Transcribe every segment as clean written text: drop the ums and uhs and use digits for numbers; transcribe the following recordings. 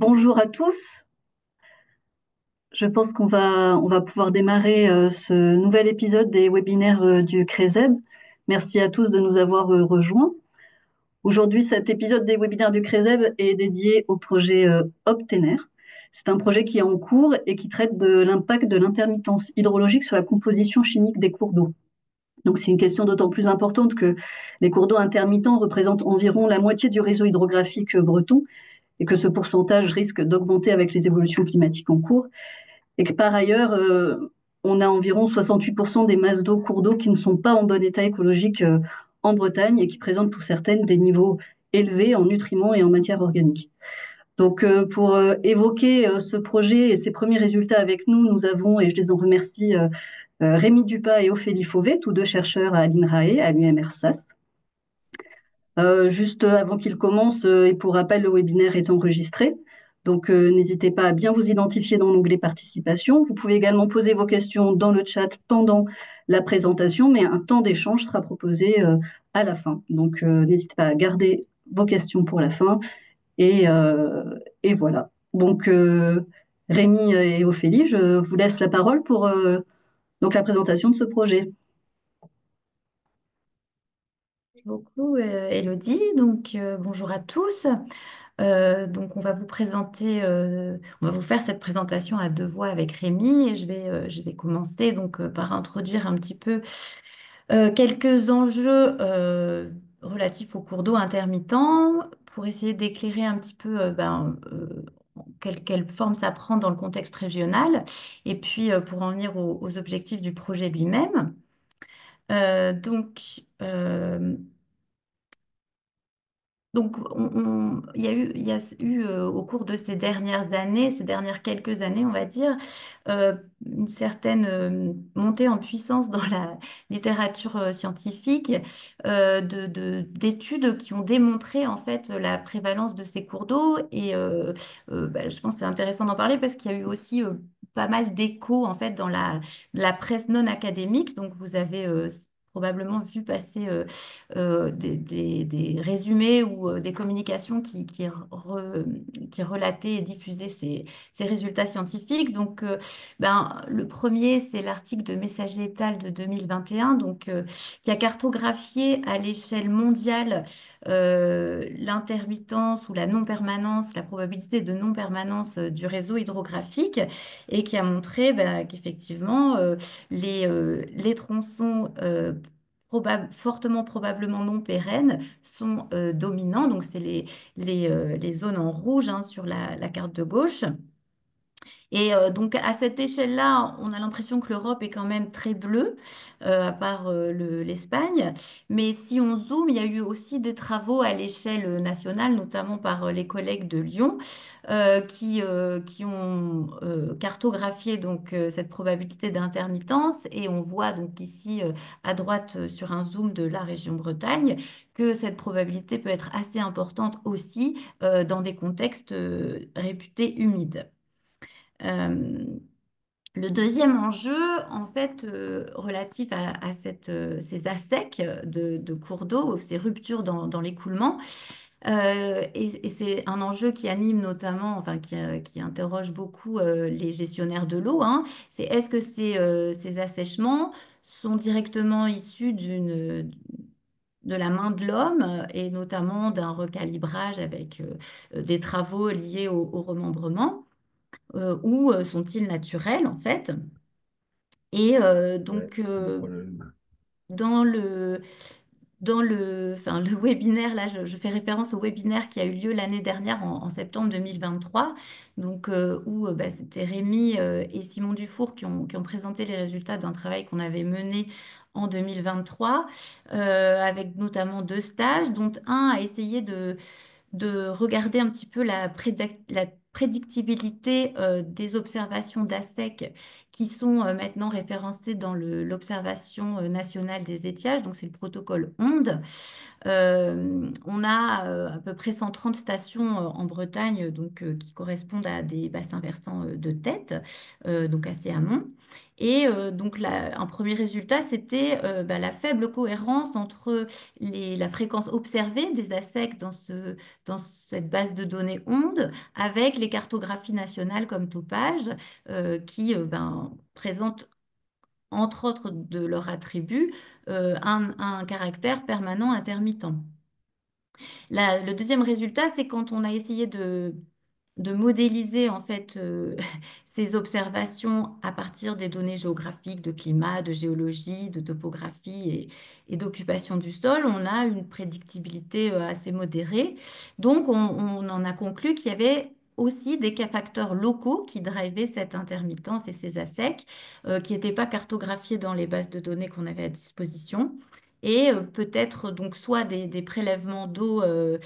Bonjour à tous. Je pense qu'on va pouvoir démarrer ce nouvel épisode des webinaires du CRESEB. Merci à tous de nous avoir rejoints. Aujourd'hui, cet épisode des webinaires du CRESEB est dédié au projet Optener. C'est un projet qui est en cours et qui traite de l'impact de l'intermittence hydrologique sur la composition chimique des cours d'eau. Donc c'est une question d'autant plus importante que les cours d'eau intermittents représentent environ la moitié du réseau hydrographique breton et que ce pourcentage risque d'augmenter avec les évolutions climatiques en cours. Et que par ailleurs, on a environ 68% des masses d'eau, cours d'eau qui ne sont pas en bon état écologique en Bretagne et qui présentent pour certaines des niveaux élevés en nutriments et en matière organique. Donc pour évoquer ce projet et ses premiers résultats avec nous, nous avons, et je les en remercie, Rémi Dupas et Ophélie Fauvet, tous deux chercheurs à l'INRAE, à l'UMR-SAS. Juste avant qu'il commence, et pour rappel, le webinaire est enregistré. Donc, n'hésitez pas à bien vous identifier dans l'onglet participation. Vous pouvez également poser vos questions dans le chat pendant la présentation, mais un temps d'échange sera proposé à la fin. Donc, n'hésitez pas à garder vos questions pour la fin. Et, euh, et voilà. Donc, Rémi et Ophélie, je vous laisse la parole pour donc la présentation de ce projet. Merci beaucoup, Elodie. Bonjour à tous. On va vous présenter, on va vous faire cette présentation à deux voix avec Rémi et je vais commencer par introduire un petit peu quelques enjeux relatifs aux cours d'eau intermittents pour essayer d'éclairer un petit peu quelle forme ça prend dans le contexte régional et puis pour en venir aux objectifs du projet lui-même. Euh, donc, euh, il y a eu au cours de ces dernières années, ces dernières quelques années, on va dire, une certaine montée en puissance dans la littérature scientifique d'études qui ont démontré en fait la prévalence de ces cours d'eau. Je pense que c'est intéressant d'en parler parce qu'il y a eu aussi pas mal d'échos en fait dans la presse non académique. Donc vous avez probablement vu passer des résumés ou des communications qui relataient et diffusaient ces résultats scientifiques. Le premier, c'est l'article de Messager Étal de 2021, qui a cartographié à l'échelle mondiale l'intermittence ou la non-permanence, la probabilité de non-permanence du réseau hydrographique et qui a montré qu'effectivement, les tronçons fortement probablement non pérennes sont dominants. Donc, c'est les zones en rouge hein, sur la carte de gauche. Donc à cette échelle-là, on a l'impression que l'Europe est quand même très bleue, à part l'Espagne. Mais si on zoome, il y a eu aussi des travaux à l'échelle nationale, notamment par les collègues de Lyon, qui ont cartographié cette probabilité d'intermittence. Et on voit donc ici à droite sur un zoom de la région Bretagne que cette probabilité peut être assez importante aussi dans des contextes réputés humides. Euh, le deuxième enjeu, en fait, relatif à ces assecs de cours d'eau, ces ruptures dans l'écoulement, et c'est un enjeu qui anime notamment, enfin qui interroge beaucoup les gestionnaires de l'eau, hein. C'est est-ce que ces assèchements sont directement issus de la main de l'homme et notamment d'un recalibrage avec des travaux liés au remembrement? Ou sont-ils naturels en fait? Et dans le webinaire, là, je fais référence au webinaire qui a eu lieu l'année dernière en septembre 2023, où c'était Rémi et Simon Dufour qui ont présenté les résultats d'un travail qu'on avait mené en 2023, avec notamment deux stages, dont un a essayé de regarder un petit peu la prédictibilité des observations d'ASEC qui sont maintenant référencées dans l'Observation nationale des étiages, donc c'est le protocole ONDE. On a à peu près 130 stations en Bretagne qui correspondent à des bassins versants de tête, donc assez amont. Et donc, un premier résultat, c'était la faible cohérence entre la fréquence observée des ASEC dans cette base de données ondes avec les cartographies nationales comme Topage, qui présentent, entre autres de leurs attributs, un caractère permanent intermittent. Le deuxième résultat, c'est quand on a essayé de modéliser en fait ces observations à partir des données géographiques de climat, de géologie, de topographie et d'occupation du sol, on a une prédictibilité assez modérée. Donc on en a conclu qu'il y avait aussi des facteurs locaux qui drivaient cette intermittence et ces ASEC qui n'étaient pas cartographiés dans les bases de données qu'on avait à disposition. Et peut-être donc soit des prélèvements d'eau euh,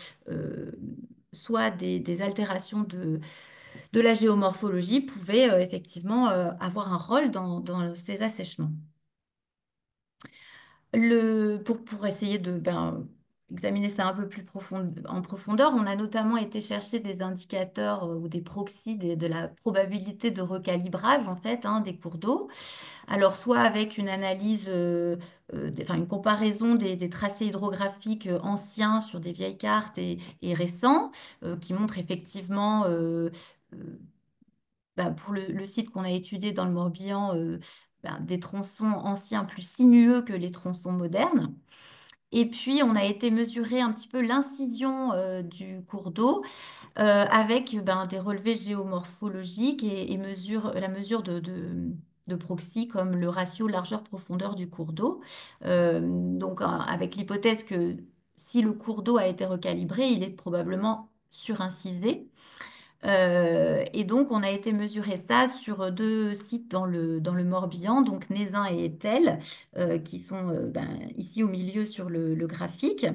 soit des altérations de la géomorphologie pouvaient effectivement avoir un rôle dans ces assèchements. Pour essayer de examiner ça un peu plus en profondeur, on a notamment été chercher des indicateurs ou des proxys de la probabilité de recalibrage en fait des cours d'eau. Alors soit avec une analyse, une comparaison des tracés hydrographiques anciens sur des vieilles cartes et récents, qui montrent effectivement euh, pour le site qu'on a étudié dans le Morbihan, des tronçons anciens plus sinueux que les tronçons modernes. Et puis, on a été mesurer un petit peu l'incision du cours d'eau avec des relevés géomorphologiques la mesure de proxy comme le ratio largeur-profondeur du cours d'eau. Donc, avec l'hypothèse que si le cours d'eau a été recalibré, il est probablement surincisé. Et donc, on a été mesurer ça sur deux sites dans le Morbihan, donc Nézin et Etel, qui sont ici au milieu sur le graphique,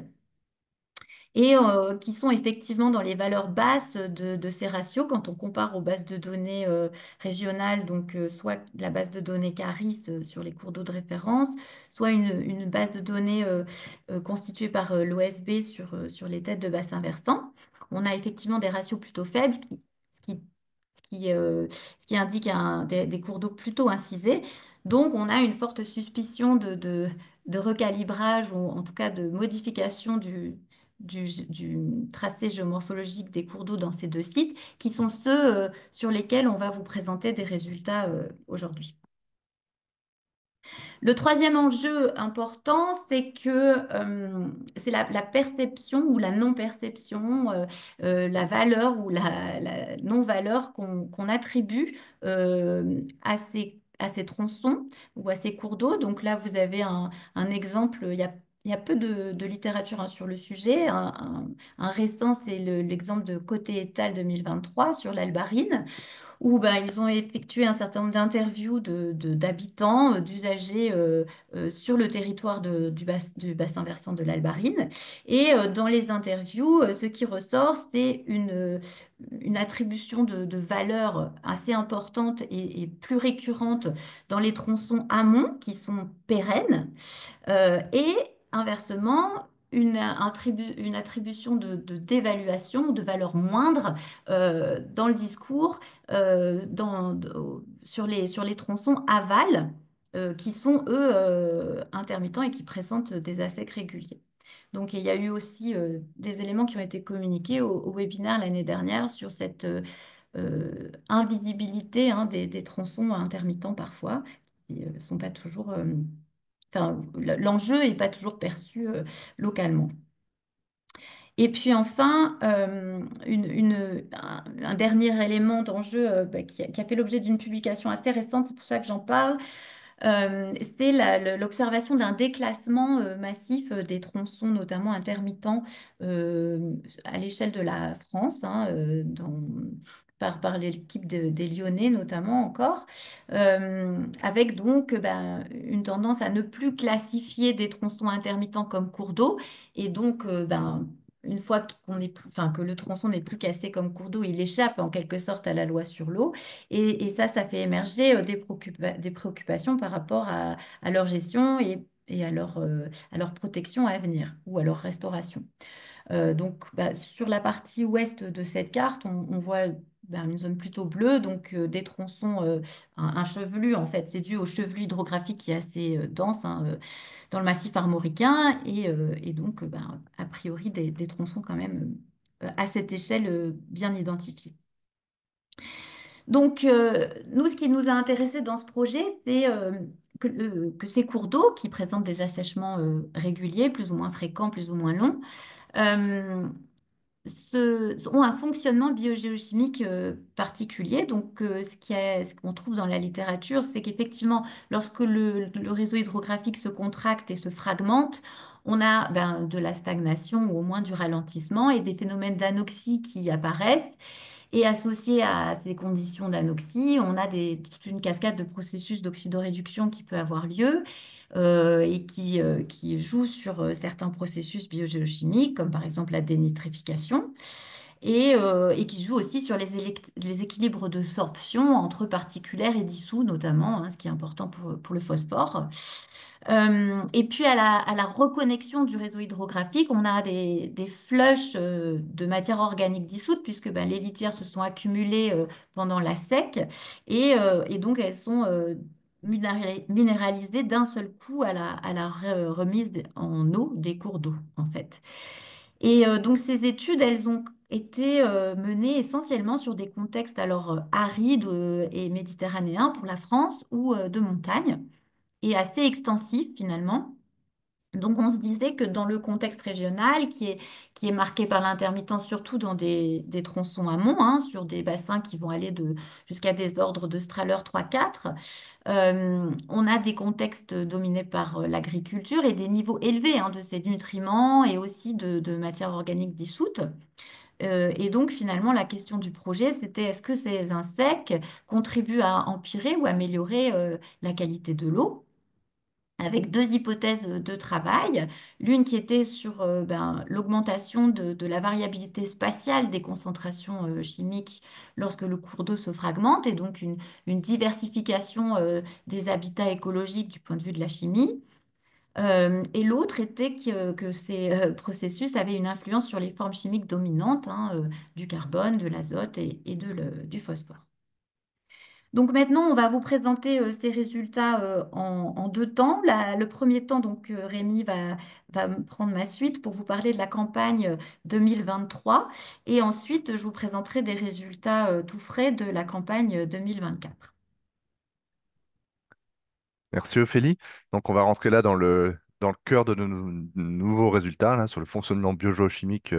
et qui sont effectivement dans les valeurs basses de ces ratios quand on compare aux bases de données régionales, donc soit la base de données CARIS sur les cours d'eau de référence, soit une base de données constituée par l'OFB sur les têtes de bassin versant. On a effectivement des ratios plutôt faibles, ce qui, ce qui indique des cours d'eau plutôt incisés. Donc, on a une forte suspicion de recalibrage ou en tout cas de modification du tracé géomorphologique des cours d'eau dans ces deux sites, qui sont ceux sur lesquels on va vous présenter des résultats aujourd'hui. Le troisième enjeu important, c'est que c'est la perception ou la non-perception, la valeur ou la non-valeur qu'on attribue à ces tronçons ou à ces cours d'eau. Donc là, vous avez un exemple, il y a peu de littérature sur le sujet. Un récent, c'est l'exemple de Côté Étal 2023 sur l'Albarine où ils ont effectué un certain nombre d'interviews d'habitants, d'usagers sur le territoire du bassin versant de l'Albarine. Et dans les interviews, ce qui ressort, c'est une attribution de valeur assez importante et plus récurrente dans les tronçons amont qui sont pérennes et inversement, une attribution d'évaluation ou de valeur moindre dans le discours sur les tronçons aval qui sont, eux, intermittents et qui présentent des ASEC réguliers. Donc, il y a eu aussi des éléments qui ont été communiqués au webinaire l'année dernière sur cette invisibilité des tronçons intermittents parfois, qui ne sont pas toujours l'enjeu n'est pas toujours perçu localement. Et puis enfin, un dernier élément d'enjeu qui a fait l'objet d'une publication assez récente, c'est pour ça que j'en parle, c'est l'observation d'un déclassement massif des tronçons, notamment intermittents, à l'échelle de la France, par l'équipe des Lyonnais notamment encore, avec donc une tendance à ne plus classifier des tronçons intermittents comme cours d'eau, et donc une fois que le tronçon n'est plus classé comme cours d'eau, il échappe en quelque sorte à la loi sur l'eau. Et ça fait émerger des préoccupations par rapport à leur gestion et et à leur protection à venir ou à leur restauration. Donc, bah, sur la partie ouest de cette carte, on voit bah, une zone plutôt bleue, donc des tronçons, un chevelu en fait, c'est dû au chevelu hydrographique qui est assez dense hein, dans le massif armoricain et donc bah, a priori des tronçons quand même à cette échelle bien identifiés. Donc, nous, ce qui nous a intéressé dans ce projet, c'est que ces cours d'eau qui présentent des assèchements réguliers, plus ou moins fréquents, plus ou moins longs, euh, ont un fonctionnement biogéochimique particulier. Donc, ce qu'on trouve dans la littérature, c'est qu'effectivement, lorsque le réseau hydrographique se contracte et se fragmente, on a ben, de la stagnation ou au moins du ralentissement et des phénomènes d'anoxie qui apparaissent. Et associé à ces conditions d'anoxie, on a toute une cascade de processus d'oxydoréduction qui peut avoir lieu qui joue sur certains processus biogéochimiques, comme par exemple la dénitrification, et qui joue aussi sur les équilibres de sorption entre particulaires et dissous, notamment, hein, ce qui est important pour le phosphore. Et puis à la reconnexion du réseau hydrographique, on a des flux de matière organique dissoute, puisque ben, les litières se sont accumulées pendant la sec, et donc elles sont minéralisées d'un seul coup à la remise en eau des cours d'eau, en fait. Et donc ces études, elles ont été menées essentiellement sur des contextes alors arides et méditerranéens pour la France ou de montagne et assez extensif finalement. Donc on se disait que dans le contexte régional, qui est marqué par l'intermittence, surtout dans des tronçons amont, hein, sur des bassins qui vont aller jusqu'à des ordres de Strahler 3-4, on a des contextes dominés par l'agriculture et des niveaux élevés hein, de ces nutriments et aussi de matières organiques dissoutes. Et donc finalement, la question du projet, c'était est-ce que ces insectes contribuent à empirer ou améliorer la qualité de l'eau? Avec deux hypothèses de travail. L'une qui était sur ben, l'augmentation de la variabilité spatiale des concentrations chimiques lorsque le cours d'eau se fragmente, et donc une diversification des habitats écologiques du point de vue de la chimie. Et l'autre était que ces processus avaient une influence sur les formes chimiques dominantes, hein, du carbone, de l'azote et du phosphore. Donc maintenant, on va vous présenter ces résultats en deux temps. Le premier temps, donc Rémi va me prendre ma suite pour vous parler de la campagne 2023 et ensuite je vous présenterai des résultats tout frais de la campagne 2024. Merci Ophélie. Donc on va rentrer là dans le cœur de nos nouveaux résultats, là, sur le fonctionnement biogéochimique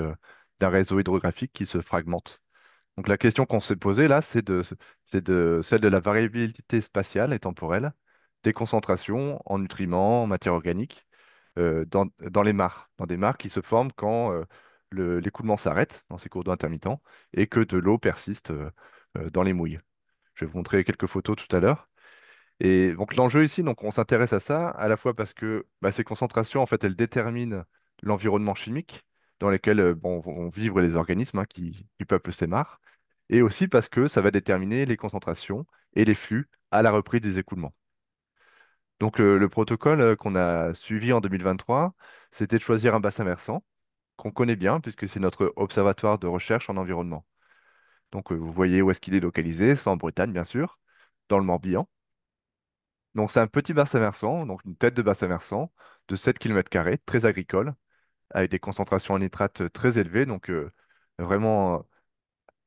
d'un réseau hydrographique qui se fragmente. Donc la question qu'on s'est posée là, c'est de celle de la variabilité spatiale et temporelle des concentrations en nutriments, en matière organique, dans les mares, dans des mares qui se forment quand l'écoulement s'arrête dans ces cours d'eau intermittents et que de l'eau persiste dans les mouilles. Je vais vous montrer quelques photos tout à l'heure. Et donc l'enjeu ici, donc on s'intéresse à ça à la fois parce que bah, ces concentrations, en fait, elles déterminent l'environnement chimique dans lequel bon, vont vivre les organismes hein, qui peuplent ces mares, et aussi parce que ça va déterminer les concentrations et les flux à la reprise des écoulements. Donc le protocole qu'on a suivi en 2023, c'était de choisir un bassin versant qu'on connaît bien puisque c'est notre observatoire de recherche en environnement. Donc vous voyez où est-ce qu'il est localisé, c'est en Bretagne bien sûr, dans le Morbihan. Donc c'est un petit bassin versant, donc une tête de bassin versant de 7 km², très agricole, avec des concentrations en nitrate très élevées, donc vraiment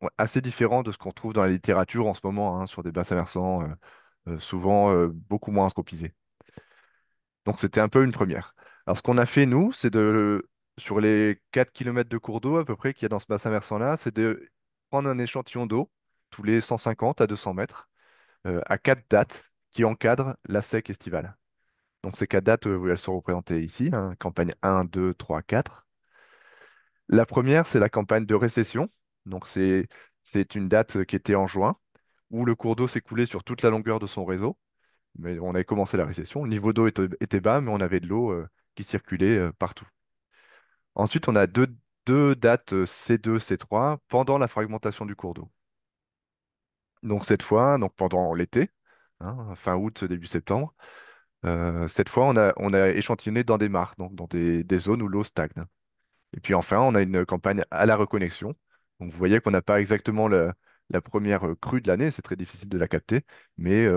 ouais, assez différent de ce qu'on trouve dans la littérature en ce moment, hein, sur des bassins versants souvent beaucoup moins anthropisés. Donc c'était un peu une première. Alors ce qu'on a fait, nous, sur les 4 km de cours d'eau à peu près qu'il y a dans ce bassin versant-là, c'est de prendre un échantillon d'eau tous les 150 à 200 mètres à 4 dates qui encadrent la sec estivale. Donc ces 4 dates, elles sont représentées ici, hein, campagne 1, 2, 3, 4. La première, c'est la campagne de récession. Donc c'est une date qui était en juin, où le cours d'eau s'est coulé sur toute la longueur de son réseau. Mais on avait commencé la récession. Le niveau d'eau était bas, mais on avait de l'eau qui circulait partout. Ensuite, on a deux dates C2, C3 pendant la fragmentation du cours d'eau. Donc cette fois, donc pendant l'été, hein, fin août, début septembre. Cette fois, on a échantillonné dans des mares, donc dans des zones où l'eau stagne. Et puis enfin, on a une campagne à la reconnexion. Donc vous voyez qu'on n'a pas exactement la première crue de l'année, c'est très difficile de la capter, mais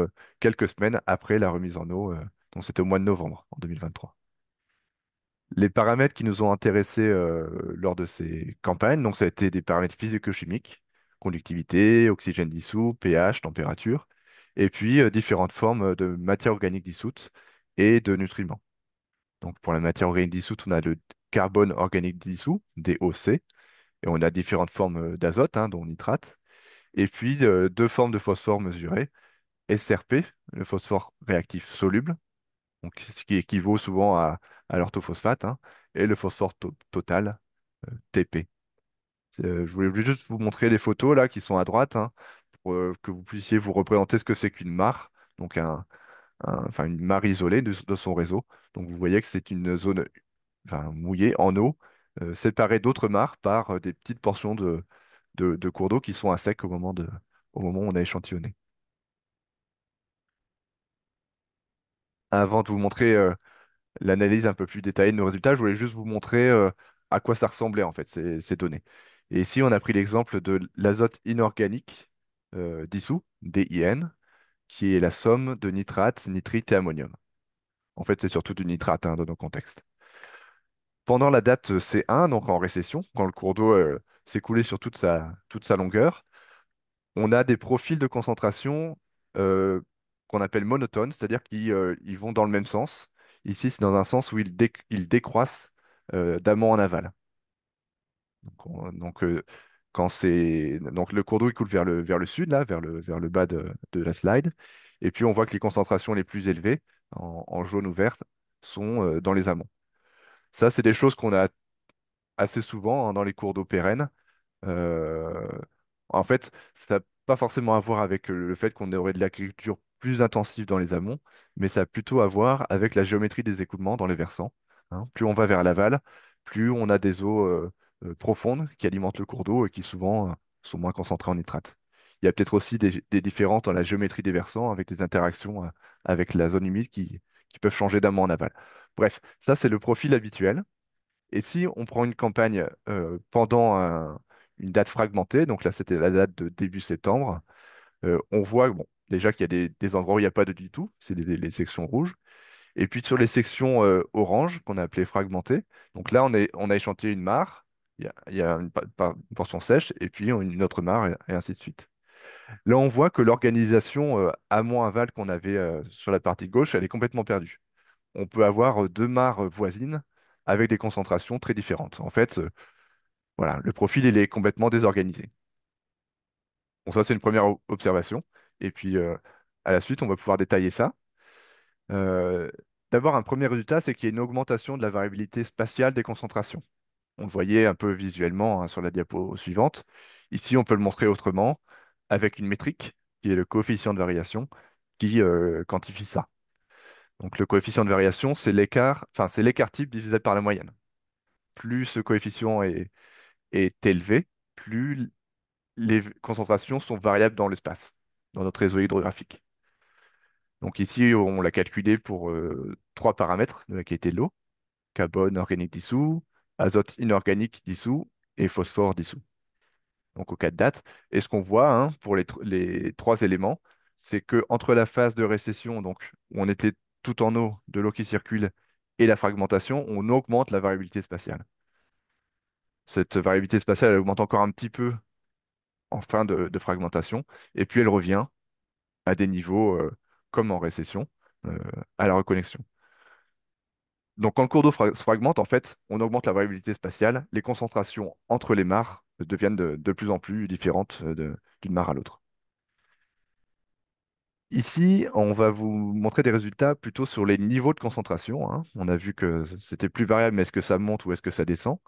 quelques semaines après la remise en eau, donc c'était au mois de novembre en 2023. Les paramètres qui nous ont intéressés lors de ces campagnes, donc ça a été des paramètres physico-chimiques, conductivité, oxygène dissous, pH, température, et puis différentes formes de matière organique dissoute et de nutriments. Donc pour la matière organique dissoute, on a le carbone organique dissous, DOC, et on a différentes formes d'azote, hein, dont nitrate, et puis deux formes de phosphore mesurées, SRP, le phosphore réactif soluble, donc ce qui équivaut souvent à l'orthophosphate, hein, et le phosphore total, TP. Je voulais juste vous montrer les photos là qui sont à droite, hein, pour que vous puissiez vous représenter ce que c'est qu'une mare, donc enfin une mare isolée de son réseau. Donc vous voyez que c'est une zone enfin, mouillée en eau, séparée d'autres mares par des petites portions de cours d'eau qui sont à sec au moment où on a échantillonné. Avant de vous montrer l'analyse un peu plus détaillée de nos résultats, je voulais juste vous montrer à quoi ça ressemblait en fait ces données. Et ici, on a pris l'exemple de l'azote inorganique dissous, DIN, qui est la somme de nitrate, nitrite et ammonium. En fait, c'est surtout du nitrate hein, dans nos contextes. Pendant la date C1, donc en récession, quand le cours d'eau s'est coulé sur toute sa longueur, on a des profils de concentration euh, qu'on appelle monotones, c'est-à-dire qu'ils vont dans le même sens. Ici, c'est dans un sens où ils décroissent d'amont en aval. Donc, donc le cours d'eau il coule vers le sud, là, vers le bas de la slide. Et puis on voit que les concentrations les plus élevées, en jaune ou verte, sont dans les amont. Ça, c'est des choses qu'on a assez souvent hein, dans les cours d'eau pérennes. Euh, En fait, ça n'a pas forcément à voir avec le fait qu'on aurait de l'agriculture plus intensive dans les amont, mais ça a plutôt à voir avec la géométrie des écoulements dans les versants, hein. Plus on va vers l'aval, plus on a des eaux profondes qui alimentent le cours d'eau et qui souvent sont moins concentrées en nitrate. Il y a peut-être aussi des différences dans la géométrie des versants avec des interactions avec la zone humide qui peuvent changer d'amont en aval. Bref, ça c'est le profil habituel. Et si on prend une campagne pendant une date fragmentée, donc là c'était la date de début septembre, on voit bon, déjà qu'il y a des endroits où il n'y a pas de du tout, c'est les sections rouges. Et puis sur les sections oranges, qu'on a appelées fragmentées, donc là on a échantillé une mare, il y a une portion sèche, et puis une autre mare, et ainsi de suite. Là on voit que l'organisation amont-aval qu'on avait sur la partie gauche, elle est complètement perdue. On peut avoir deux mares voisines avec des concentrations très différentes. En fait, voilà, le profil, il est complètement désorganisé. Bon, ça, c'est une première observation. Et puis, à la suite, on va pouvoir détailler ça. Euh, D'abord, un premier résultat, c'est qu'il y a une augmentation de la variabilité spatiale des concentrations. On le voyait un peu visuellement hein, sur la diapo suivante. Ici, on peut le montrer autrement avec une métrique, qui est le coefficient de variation, qui quantifie ça. Donc, le coefficient de variation, c'est l'écart, enfin, c'est l'écart type divisé par la moyenne. Plus ce coefficient est élevé, plus les concentrations sont variables dans l'espace, dans notre réseau hydrographique. Donc ici, on l'a calculé pour trois paramètres de la qualité de l'eau, carbone organique dissous, azote inorganique dissous et phosphore dissous. Donc au cas de date. Et ce qu'on voit hein, pour les trois éléments, c'est que entre la phase de récession, donc où on était tout en eau, de l'eau qui circule, et la fragmentation, on augmente la variabilité spatiale. Cette variabilité spatiale, elle augmente encore un petit peu en fin de fragmentation, et puis elle revient à des niveaux comme en récession, euh, à la reconnexion. Donc quand le cours d'eau se fragmente, en fait, on augmente la variabilité spatiale, les concentrations entre les mares deviennent de plus en plus différentes d'une mare à l'autre. Ici, on va vous montrer des résultats plutôt sur les niveaux de concentration, hein. On a vu que c'était plus variable, mais est-ce que ça monte ou est-ce que ça descend?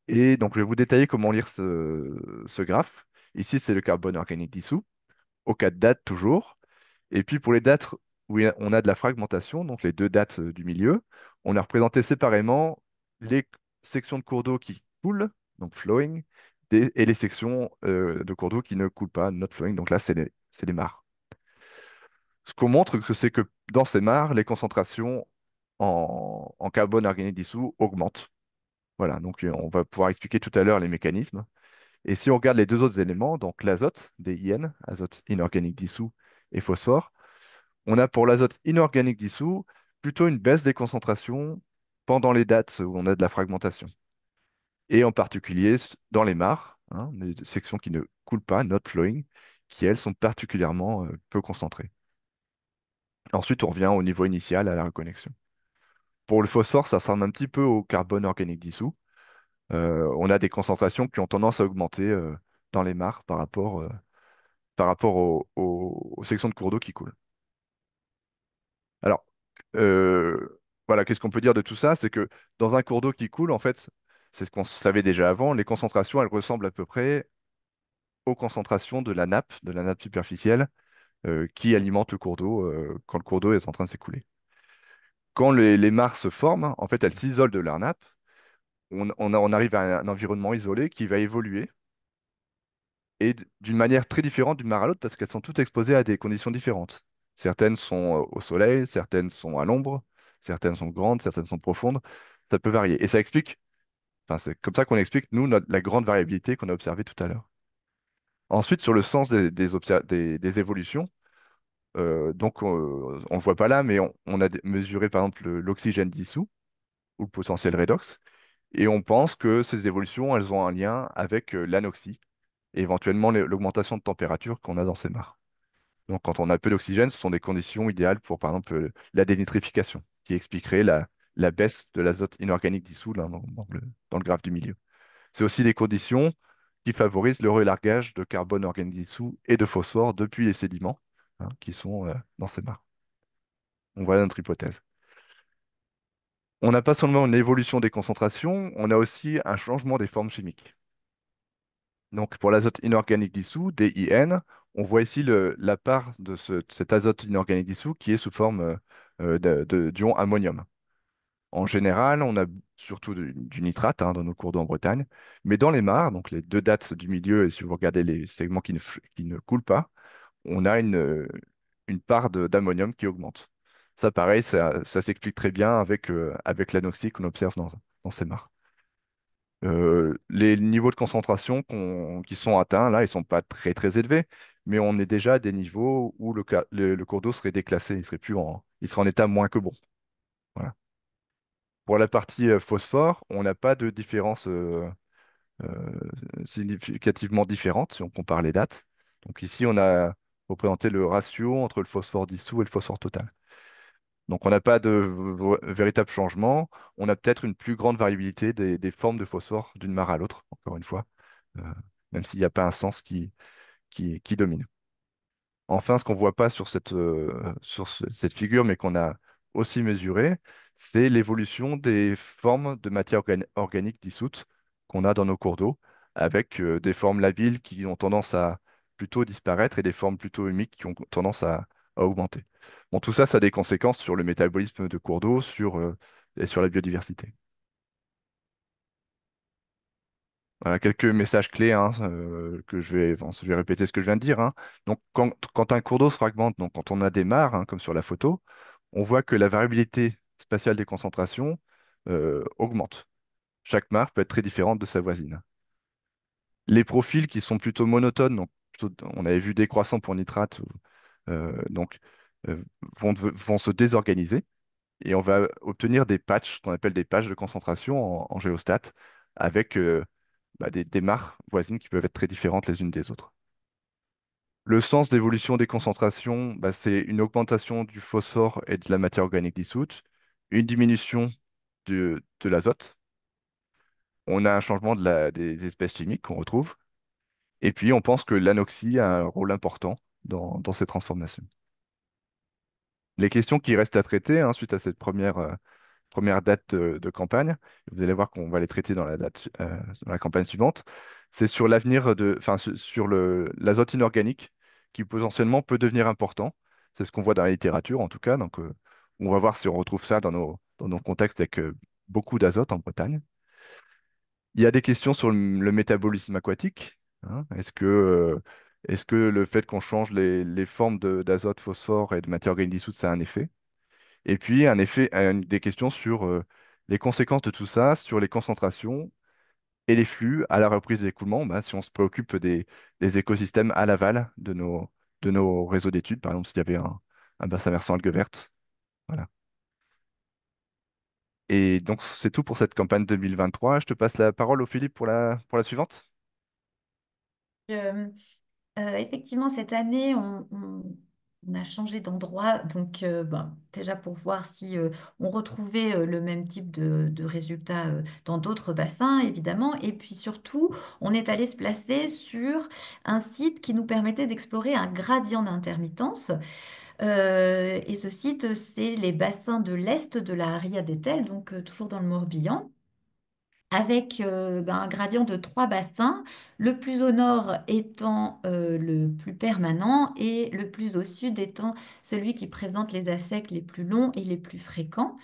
Et donc, je vais vous détailler comment lire ce graphe. Ici, c'est le carbone organique dissous, au cas de date toujours. Et puis pour les dates où on a de la fragmentation, donc les deux dates du milieu, on a représenté séparément les sections de cours d'eau qui coulent, donc flowing, et les sections de cours d'eau qui ne coulent pas, not flowing. Donc là, c'est les mares. Ce qu'on montre, c'est que dans ces mares, les concentrations en carbone organique dissous augmentent. Voilà, donc on va pouvoir expliquer tout à l'heure les mécanismes. Et si on regarde les deux autres éléments, donc l'azote, DIN, azote inorganique dissous, et phosphore, on a pour l'azote inorganique dissous plutôt une baisse des concentrations pendant les dates où on a de la fragmentation. Et en particulier dans les mares, hein, les sections qui ne coulent pas, not flowing, qui elles sont particulièrement peu concentrées. Ensuite, on revient au niveau initial à la reconnexion. Pour le phosphore, ça ressemble un petit peu au carbone organique dissous. On a des concentrations qui ont tendance à augmenter dans les mares par rapport aux sections de cours d'eau qui coulent. Alors, voilà, qu'est-ce qu'on peut dire de tout ça? C'est que dans un cours d'eau qui coule, en fait, c'est ce qu'on savait déjà avant, les concentrations, elles ressemblent à peu près aux concentrations de la nappe superficielle, qui alimente le cours d'eau quand le cours d'eau est en train de s'écouler. Quand les mares se forment, en fait, elles s'isolent de leur nappe. On arrive à un environnement isolé qui va évoluer et d'une manière très différente d'une mare à l'autre parce qu'elles sont toutes exposées à des conditions différentes. Certaines sont au soleil, certaines sont à l'ombre, certaines sont grandes, certaines sont profondes. Ça peut varier. Et ça explique, enfin, c'est comme ça qu'on explique, nous, la grande variabilité qu'on a observée tout à l'heure. Ensuite, sur le sens des évolutions, donc on ne le voit pas là, mais on a mesuré par exemple l'oxygène dissous ou le potentiel redox, et on pense que ces évolutions, elles ont un lien avec l'anoxie et éventuellement l'augmentation de température qu'on a dans ces mares. Donc, quand on a peu d'oxygène, ce sont des conditions idéales pour, par exemple, la dénitrification, qui expliquerait la baisse de l'azote inorganique dissous là, dans le graphe du milieu. C'est aussi des conditions qui favorisent le relargage de carbone organique dissous et de phosphore depuis les sédiments, hein, qui sont dans ces mares. Donc, voilà notre hypothèse. On n'a pas seulement une évolution des concentrations, on a aussi un changement des formes chimiques. Donc, pour l'azote inorganique dissous, DIN, on voit ici la part de cet azote inorganique dissous qui est sous forme d'ion ammonium. En général, on a surtout du nitrate hein, dans nos cours d'eau en Bretagne, mais dans les mares, donc les deux dates du milieu, et si vous regardez les segments qui ne coulent pas, on a une part d'ammonium qui augmente. Ça, pareil, ça s'explique très bien avec l'anoxie qu'on observe dans ces mares. Les niveaux de concentration qui sont atteints, là, ils sont pas très très élevés, mais on est déjà à des niveaux où le cours d'eau serait déclassé, il serait en état moins que bon. Voilà. Pour la partie phosphore, on n'a pas de différence euh, significativement différente si on compare les dates. Donc ici, on a représenté le ratio entre le phosphore dissous et le phosphore total. Donc on n'a pas de véritable changement. On a peut-être une plus grande variabilité des formes de phosphore d'une mare à l'autre, encore une fois, euh, même s'il n'y a pas un sens qui domine. Enfin, ce qu'on ne voit pas sur cette figure, mais qu'on a aussi mesuré, c'est l'évolution des formes de matière organique dissoute qu'on a dans nos cours d'eau, avec des formes labiles qui ont tendance à plutôt disparaître et des formes plutôt humiques qui ont tendance à augmenter. Bon, tout ça, ça a des conséquences sur le métabolisme de cours d'eau et sur la biodiversité. Voilà, quelques messages clés hein, je vais répéter ce que je viens de dire. Hein. Donc, quand un cours d'eau se fragmente, donc quand on a des mares, hein, comme sur la photo, on voit que la variabilité spatiale des concentrations augmente. Chaque mare peut être très différente de sa voisine. Les profils qui sont plutôt monotones, on avait vu décroissant pour nitrate, donc euh, vont se désorganiser et on va obtenir des patchs qu'on appelle des patchs de concentration en géostat avec des mares voisines qui peuvent être très différentes les unes des autres. Le sens d'évolution des concentrations, c'est une augmentation du phosphore et de la matière organique dissoute, une diminution de l'azote, on a un changement des espèces chimiques qu'on retrouve, et puis on pense que l'anoxie a un rôle important dans ces transformations. Les questions qui restent à traiter hein, suite à cette première date de campagne, vous allez voir qu'on va les traiter dans la campagne suivante, c'est sur enfin, sur l'azote inorganique qui potentiellement peut devenir important. C'est ce qu'on voit dans la littérature en tout cas. Donc, on va voir si on retrouve ça dans nos contextes avec beaucoup d'azote en Bretagne. Il y a des questions sur le métabolisme aquatique. Hein. Est-ce que Est-ce que le fait qu'on change les formes d'azote, phosphore et de matière organique dissoute, ça a un effet? Et puis un effet, des questions sur les conséquences de tout ça, sur les concentrations et les flux à la reprise des écoulements, bah, si on se préoccupe des écosystèmes à l'aval de nos réseaux d'études, par exemple s'il y avait un bassin versant algues vertes. Voilà. Et donc c'est tout pour cette campagne 2023. Je te passe la parole au Philippe pour la suivante. Euh, Effectivement, cette année, on a changé d'endroit. Donc, ben, déjà pour voir si on retrouvait le même type de résultats dans d'autres bassins, évidemment. Et puis surtout, on est allé se placer sur un site qui nous permettait d'explorer un gradient d'intermittence. Et ce site, c'est les bassins de l'Est de la Ria d'Etel, donc toujours dans le Morbihan avec ben, un gradient de trois bassins, le plus au nord étant le plus permanent et le plus au sud étant celui qui présente les assecs les plus longs et les plus fréquents.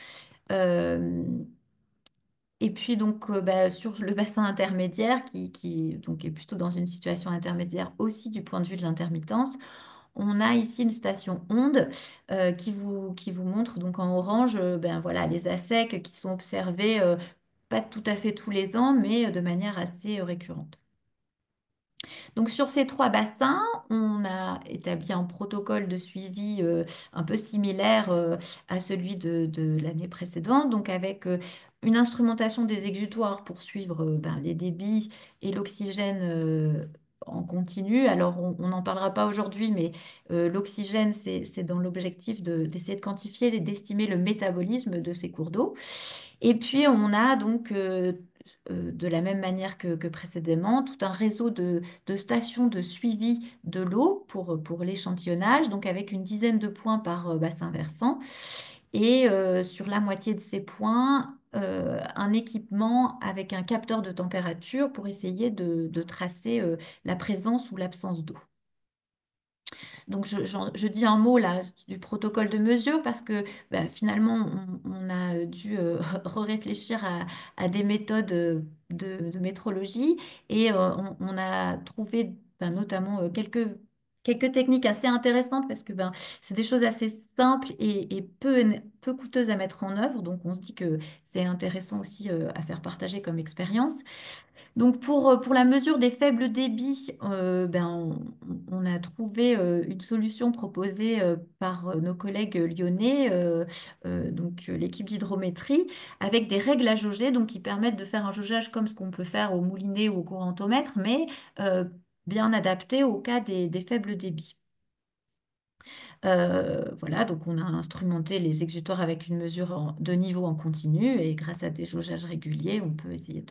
Euh, et puis donc bah, sur le bassin intermédiaire donc est plutôt dans une situation intermédiaire aussi du point de vue de l'intermittence, on a ici une station onde qui vous montre donc en orange ben, voilà, les assecs qui sont observés pas tout à fait tous les ans, mais de manière assez récurrente. Donc sur ces trois bassins, on a établi un protocole de suivi un peu similaire à celui de l'année précédente, donc avec une instrumentation des exutoires pour suivre ben, les débits et l'oxygène en continu. Alors on n'en parlera pas aujourd'hui, mais l'oxygène, c'est dans l'objectif d'essayer de quantifier et d'estimer le métabolisme de ces cours d'eau. Et puis, on a donc, de la même manière que précédemment, tout un réseau de stations de suivi de l'eau pour l'échantillonnage, donc avec une dizaine de points par bassin versant. Et sur la moitié de ces points, un équipement avec un capteur de température pour essayer de tracer la présence ou l'absence d'eau. Donc, je dis un mot là du protocole de mesure parce que bah, finalement, on a dû réfléchir à des méthodes de métrologie et on a trouvé bah, notamment quelques techniques assez intéressantes parce que ben, c'est des choses assez simples et peu coûteuses à mettre en œuvre. Donc, on se dit que c'est intéressant aussi à faire partager comme expérience. Donc pour la mesure des faibles débits, ben on a trouvé une solution proposée par nos collègues lyonnais, l'équipe d'hydrométrie, avec des règles à jauger, donc qui permettent de faire un jaugeage comme ce qu'on peut faire au moulinet ou au courantomètre, mais euh, bien adapté au cas des faibles débits. Voilà, donc on a instrumenté les exutoires avec une mesure de niveau en continu et grâce à des jaugeages réguliers, on peut essayer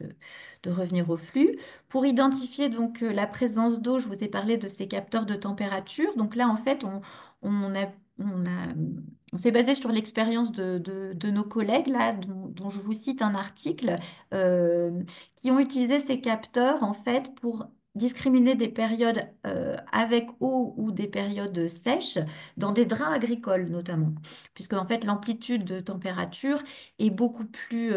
de revenir au flux. Pour identifier donc la présence d'eau, je vous ai parlé de ces capteurs de température. Donc là, en fait, on a, on a, on s'est basé sur l'expérience de nos collègues là, dont je vous cite un article, euh, qui ont utilisé ces capteurs en fait pour discriminer des périodes avec eau ou des périodes sèches dans des drains agricoles notamment, puisque en fait l'amplitude de température est beaucoup plus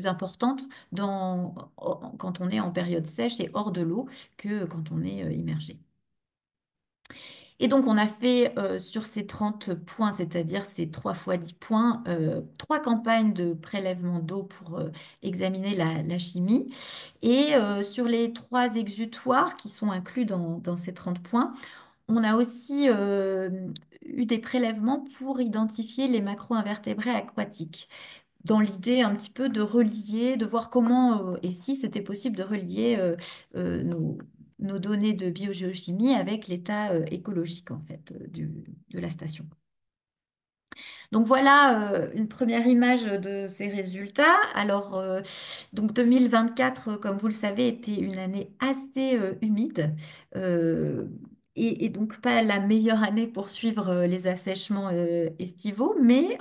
importante quand on est en période sèche et hors de l'eau que quand on est immergé. Et donc, on a fait sur ces 30 points, c'est-à-dire ces 3 fois 10 points, trois campagnes de prélèvement d'eau pour examiner la chimie. Et sur les trois exutoires qui sont inclus dans ces 30 points, on a aussi eu des prélèvements pour identifier les macro-invertébrés aquatiques, dans l'idée un petit peu de relier, de voir comment et si c'était possible de relier nos données de biogéochimie avec l'état écologique en fait de la station. Donc voilà une première image de ces résultats. Alors, donc 2024, comme vous le savez, était une année assez humide euh, et donc pas la meilleure année pour suivre les assèchements estivaux, mais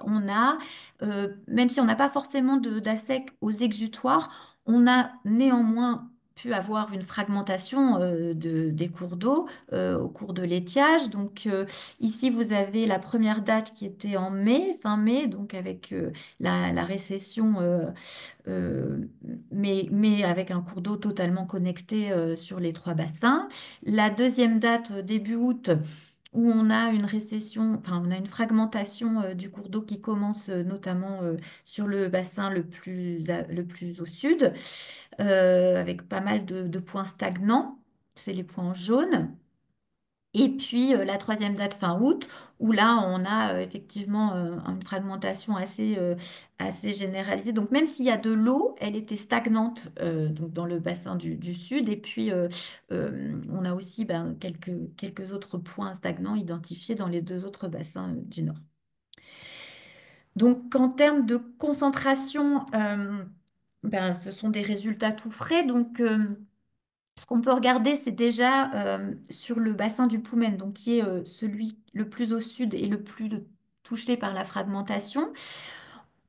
même si on n'a pas forcément d'assec aux exutoires, on a néanmoins pu avoir une fragmentation des cours d'eau au cours de l'étiage. Donc ici, vous avez la première date qui était en mai, fin mai, donc avec la récession, euh, mais avec un cours d'eau totalement connecté sur les trois bassins. La deuxième date, début août, où on a une récession, enfin on a une fragmentation du cours d'eau qui commence notamment sur le bassin le plus au sud, avec pas mal de points stagnants, c'est les points jaunes. Et puis la troisième date fin août, où là on a effectivement une fragmentation assez généralisée. Donc même s'il y a de l'eau, elle était stagnante donc dans le bassin du sud. Et puis on a aussi ben, quelques autres points stagnants identifiés dans les deux autres bassins du nord. Donc en termes de concentration, ben, ce sont des résultats tout frais. Donc ce qu'on peut regarder, c'est déjà sur le bassin du Poumen, donc qui est celui le plus au sud et le plus touché par la fragmentation.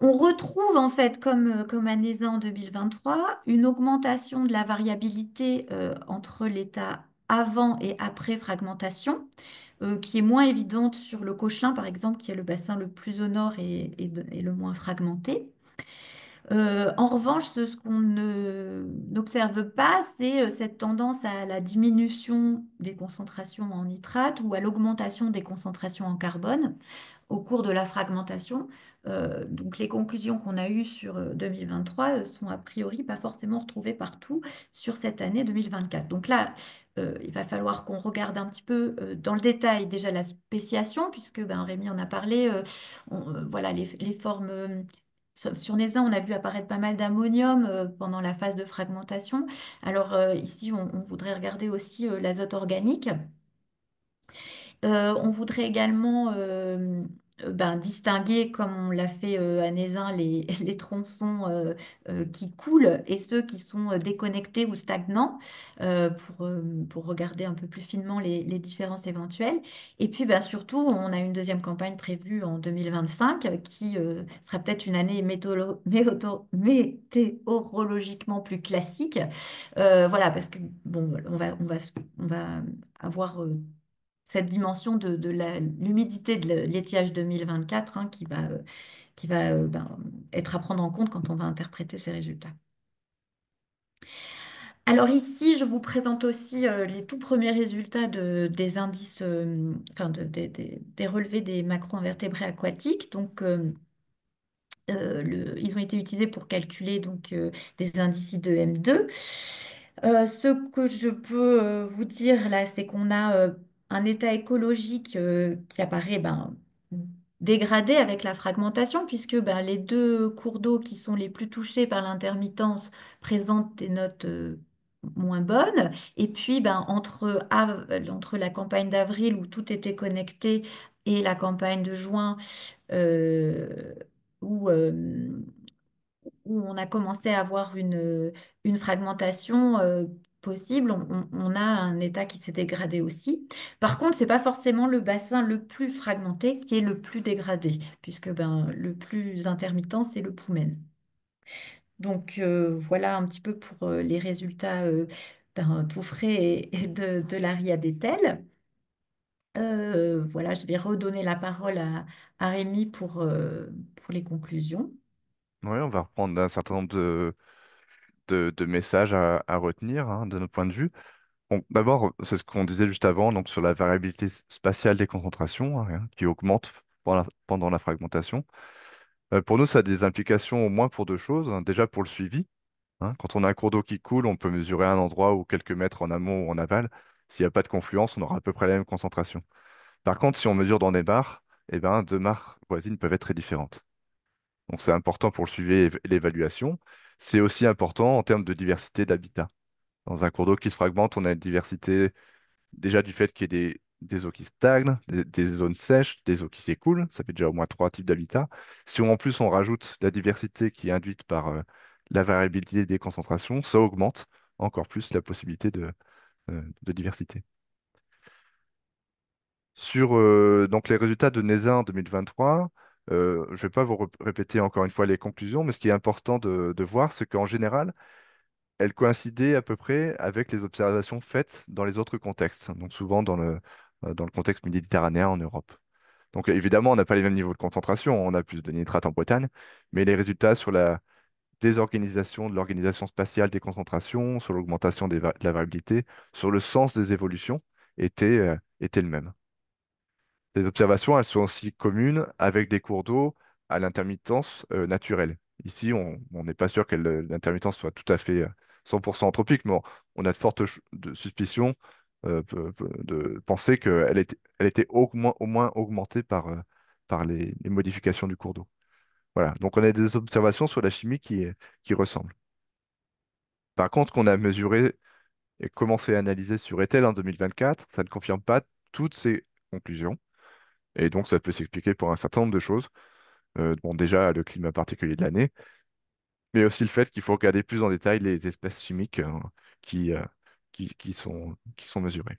On retrouve en fait, comme à Nézat en 2023, une augmentation de la variabilité entre l'état avant et après fragmentation, qui est moins évidente sur le Cauchelin, par exemple, qui est le bassin le plus au nord et le moins fragmenté. En revanche, ce qu'on n'observe pas, c'est cette tendance à la diminution des concentrations en nitrate ou à l'augmentation des concentrations en carbone au cours de la fragmentation. Donc les conclusions qu'on a eues sur 2023 sont a priori pas forcément retrouvées partout sur cette année 2024. Donc là, il va falloir qu'on regarde un petit peu dans le détail déjà la spéciation, puisque ben, Rémi en a parlé. Voilà les formes. Sur Nézat, on a vu apparaître pas mal d'ammonium pendant la phase de fragmentation. Alors ici, on voudrait regarder aussi l'azote organique. On voudrait également ben, distinguer, comme on l'a fait à Nézin, les tronçons qui coulent et ceux qui sont déconnectés ou stagnants pour regarder un peu plus finement les différences éventuelles. Et puis ben, surtout, on a une deuxième campagne prévue en 2025 qui sera peut-être une année météorologiquement plus classique. Voilà, parce que bon, on va avoir cette dimension de l'humidité de l'étiage 2024 hein, qui va ben, être à prendre en compte quand on va interpréter ces résultats. Alors ici, je vous présente aussi les tout premiers résultats des indices, enfin des relevés des macroinvertébrés aquatiques. Donc, ils ont été utilisés pour calculer donc, des indices de M2. Ce que je peux vous dire là, c'est qu'on a un état écologique qui apparaît ben, dégradé avec la fragmentation, puisque ben, les deux cours d'eau qui sont les plus touchés par l'intermittence présentent des notes moins bonnes. Et puis, ben, entre la campagne d'avril où tout était connecté et la campagne de juin, euh, où, euh, où on a commencé à avoir une fragmentation possible, on a un état qui s'est dégradé aussi. Par contre, c'est pas forcément le bassin le plus fragmenté qui est le plus dégradé, puisque ben, le plus intermittent, c'est le Poumen. Donc voilà un petit peu pour les résultats ben, tout frais et de l'Aria d'Etel. Voilà, je vais redonner la parole à Rémi pour les conclusions. Oui, on va reprendre un certain nombre de messages à retenir hein, de notre point de vue. Bon, d'abord, c'est ce qu'on disait juste avant, donc sur la variabilité spatiale des concentrations hein, qui augmente pendant la fragmentation. Pour nous, ça a des implications au moins pour deux choses. Hein. Déjà pour le suivi. Hein. Quand on a un cours d'eau qui coule, on peut mesurer un endroit ou quelques mètres en amont ou en aval. S'il n'y a pas de confluence, on aura à peu près la même concentration. Par contre, si on mesure dans des mares, eh ben, deux mares voisines peuvent être très différentes. Donc c'est important pour le suivi et l'évaluation. C'est aussi important en termes de diversité d'habitat. Dans un cours d'eau qui se fragmente, on a une diversité déjà du fait qu'il y ait des eaux qui stagnent, des zones sèches, des eaux qui s'écoulent. Ça fait déjà au moins trois types d'habitats. Si en plus on rajoute la diversité qui est induite par la variabilité des concentrations, ça augmente encore plus la possibilité de diversité. Sur donc les résultats de NESA en 2023, je ne vais pas vous répéter encore une fois les conclusions, mais ce qui est important de voir, c'est qu'en général, elle coïncidait à peu près avec les observations faites dans les autres contextes, donc souvent dans le contexte méditerranéen en Europe. Donc évidemment, on n'a pas les mêmes niveaux de concentration, on a plus de nitrates en Bretagne, mais les résultats sur la désorganisation de l'organisation spatiale des concentrations, sur l'augmentation de la variabilité, sur le sens des évolutions, étaient le même. Ces observations, elles sont aussi communes avec des cours d'eau à l'intermittence naturelle. Ici, on n'est pas sûr que l'intermittence soit tout à fait 100% anthropique, mais on a de fortes suspicions de penser elle était au moins augmentée par les modifications du cours d'eau. Voilà, donc on a des observations sur la chimie qui ressemblent. Par contre, ce qu'on a mesuré et commencé à analyser sur Etel en 2024, ça ne confirme pas toutes ces conclusions. Et donc, ça peut s'expliquer pour un certain nombre de choses. Bon, déjà, le climat particulier de l'année, mais aussi le fait qu'il faut regarder plus en détail les espèces chimiques qui, euh, qui sont mesurées.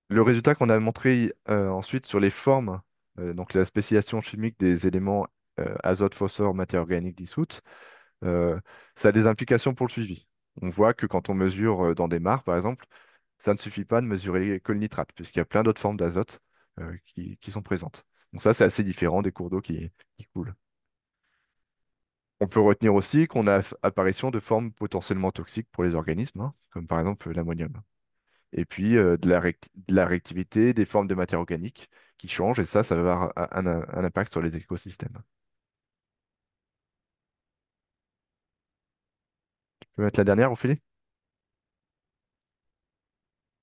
Le résultat qu'on a montré ensuite sur les formes, donc la spéciation chimique des éléments azote, phosphore, matière organique dissoute, euh, ça a des implications pour le suivi. On voit que quand on mesure dans des mares, par exemple, ça ne suffit pas de mesurer que le nitrate, puisqu'il y a plein d'autres formes d'azote qui sont présentes. Donc ça, c'est assez différent des cours d'eau qui coulent. On peut retenir aussi qu'on a apparition de formes potentiellement toxiques pour les organismes, hein, comme par exemple l'ammonium. Et puis de la réactivité des formes de matière organique qui changent, et ça va avoir un impact sur les écosystèmes. Tu peux mettre la dernière, Ophélie?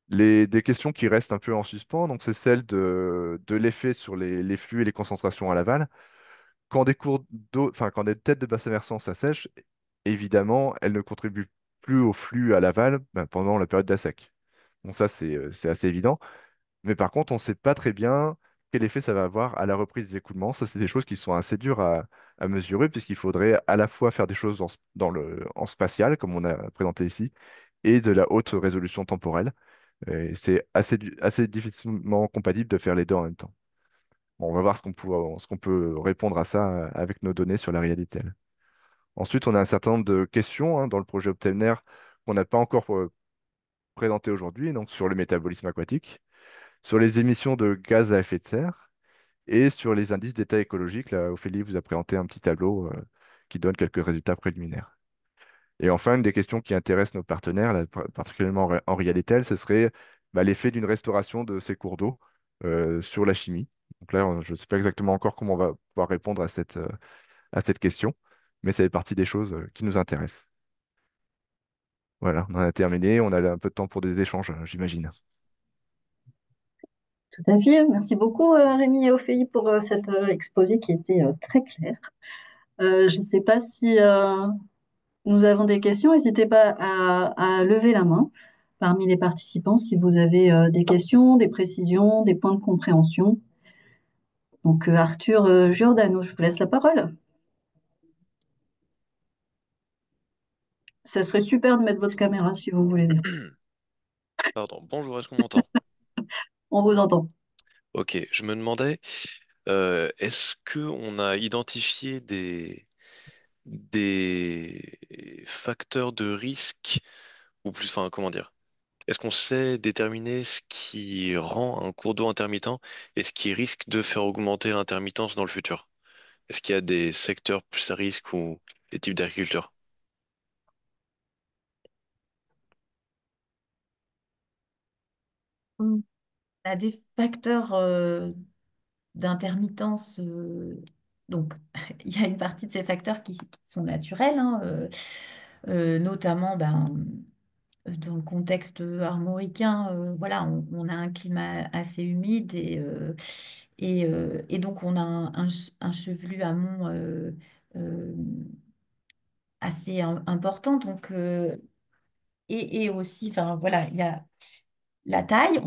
Des questions qui restent un peu en suspens, donc c'est celle de l'effet sur les flux et les concentrations à l'aval. Quand des cours d'eau, enfin quand des têtes de bassin versant s'assèchent, évidemment, elles ne contribuent plus au flux à l'aval pendant la période d'assec. Donc ça, c'est assez évident. Mais par contre, on ne sait pas très bien quel effet ça va avoir à la reprise des écoulements. Ça, c'est des choses qui sont assez dures à mesurer, puisqu'il faudrait à la fois faire des choses en spatial, comme on a présenté ici, et de la haute résolution temporelle. Et c'est assez difficilement compatible de faire les deux en même temps. Bon, on va voir ce qu'on peut répondre à ça avec nos données sur la réalité. Ensuite, on a un certain nombre de questions dans le projet Optemner qu'on n'a pas encore présentées aujourd'hui, donc sur le métabolisme aquatique, sur les émissions de gaz à effet de serre et sur les indices d'état écologique. Là, Ophélie vous a présenté un petit tableau qui donne quelques résultats préliminaires. Et enfin, une des questions qui intéresse nos partenaires, là, particulièrement Henri Adétel, ce serait l'effet d'une restauration de ces cours d'eau sur la chimie. Donc là, je ne sais pas exactement encore comment on va pouvoir répondre à cette question, mais ça fait partie des choses qui nous intéressent. Voilà, on en a terminé. On a un peu de temps pour des échanges, j'imagine. Tout à fait. Merci beaucoup, Rémi et Ophélie, pour cet exposé qui était très clair. Je ne sais pas si nous avons des questions. N'hésitez pas à lever la main parmi les participants si vous avez des questions, des précisions, des points de compréhension. Donc, Arthur Giordano, je vous laisse la parole. Ça serait super de mettre votre caméra si vous voulez bien. Pardon, bonjour, est-ce qu'on m'entend? On vous entend. Ok, je me demandais, est-ce qu'on a identifié des facteurs de risque, ou plus, enfin, comment dire, est-ce qu'on sait déterminer ce qui rend un cours d'eau intermittent et ce qui risque de faire augmenter l'intermittence dans le futur? Est-ce qu'il y a des secteurs plus à risque ou des types d'agriculture? On a des facteurs d'intermittence. Donc, il y a une partie de ces facteurs qui sont naturels, hein, notamment dans le contexte armoricain. Voilà, on a un climat assez humide et donc on a un chevelu amont euh, assez important. Donc, et aussi, enfin voilà, il y a la taille,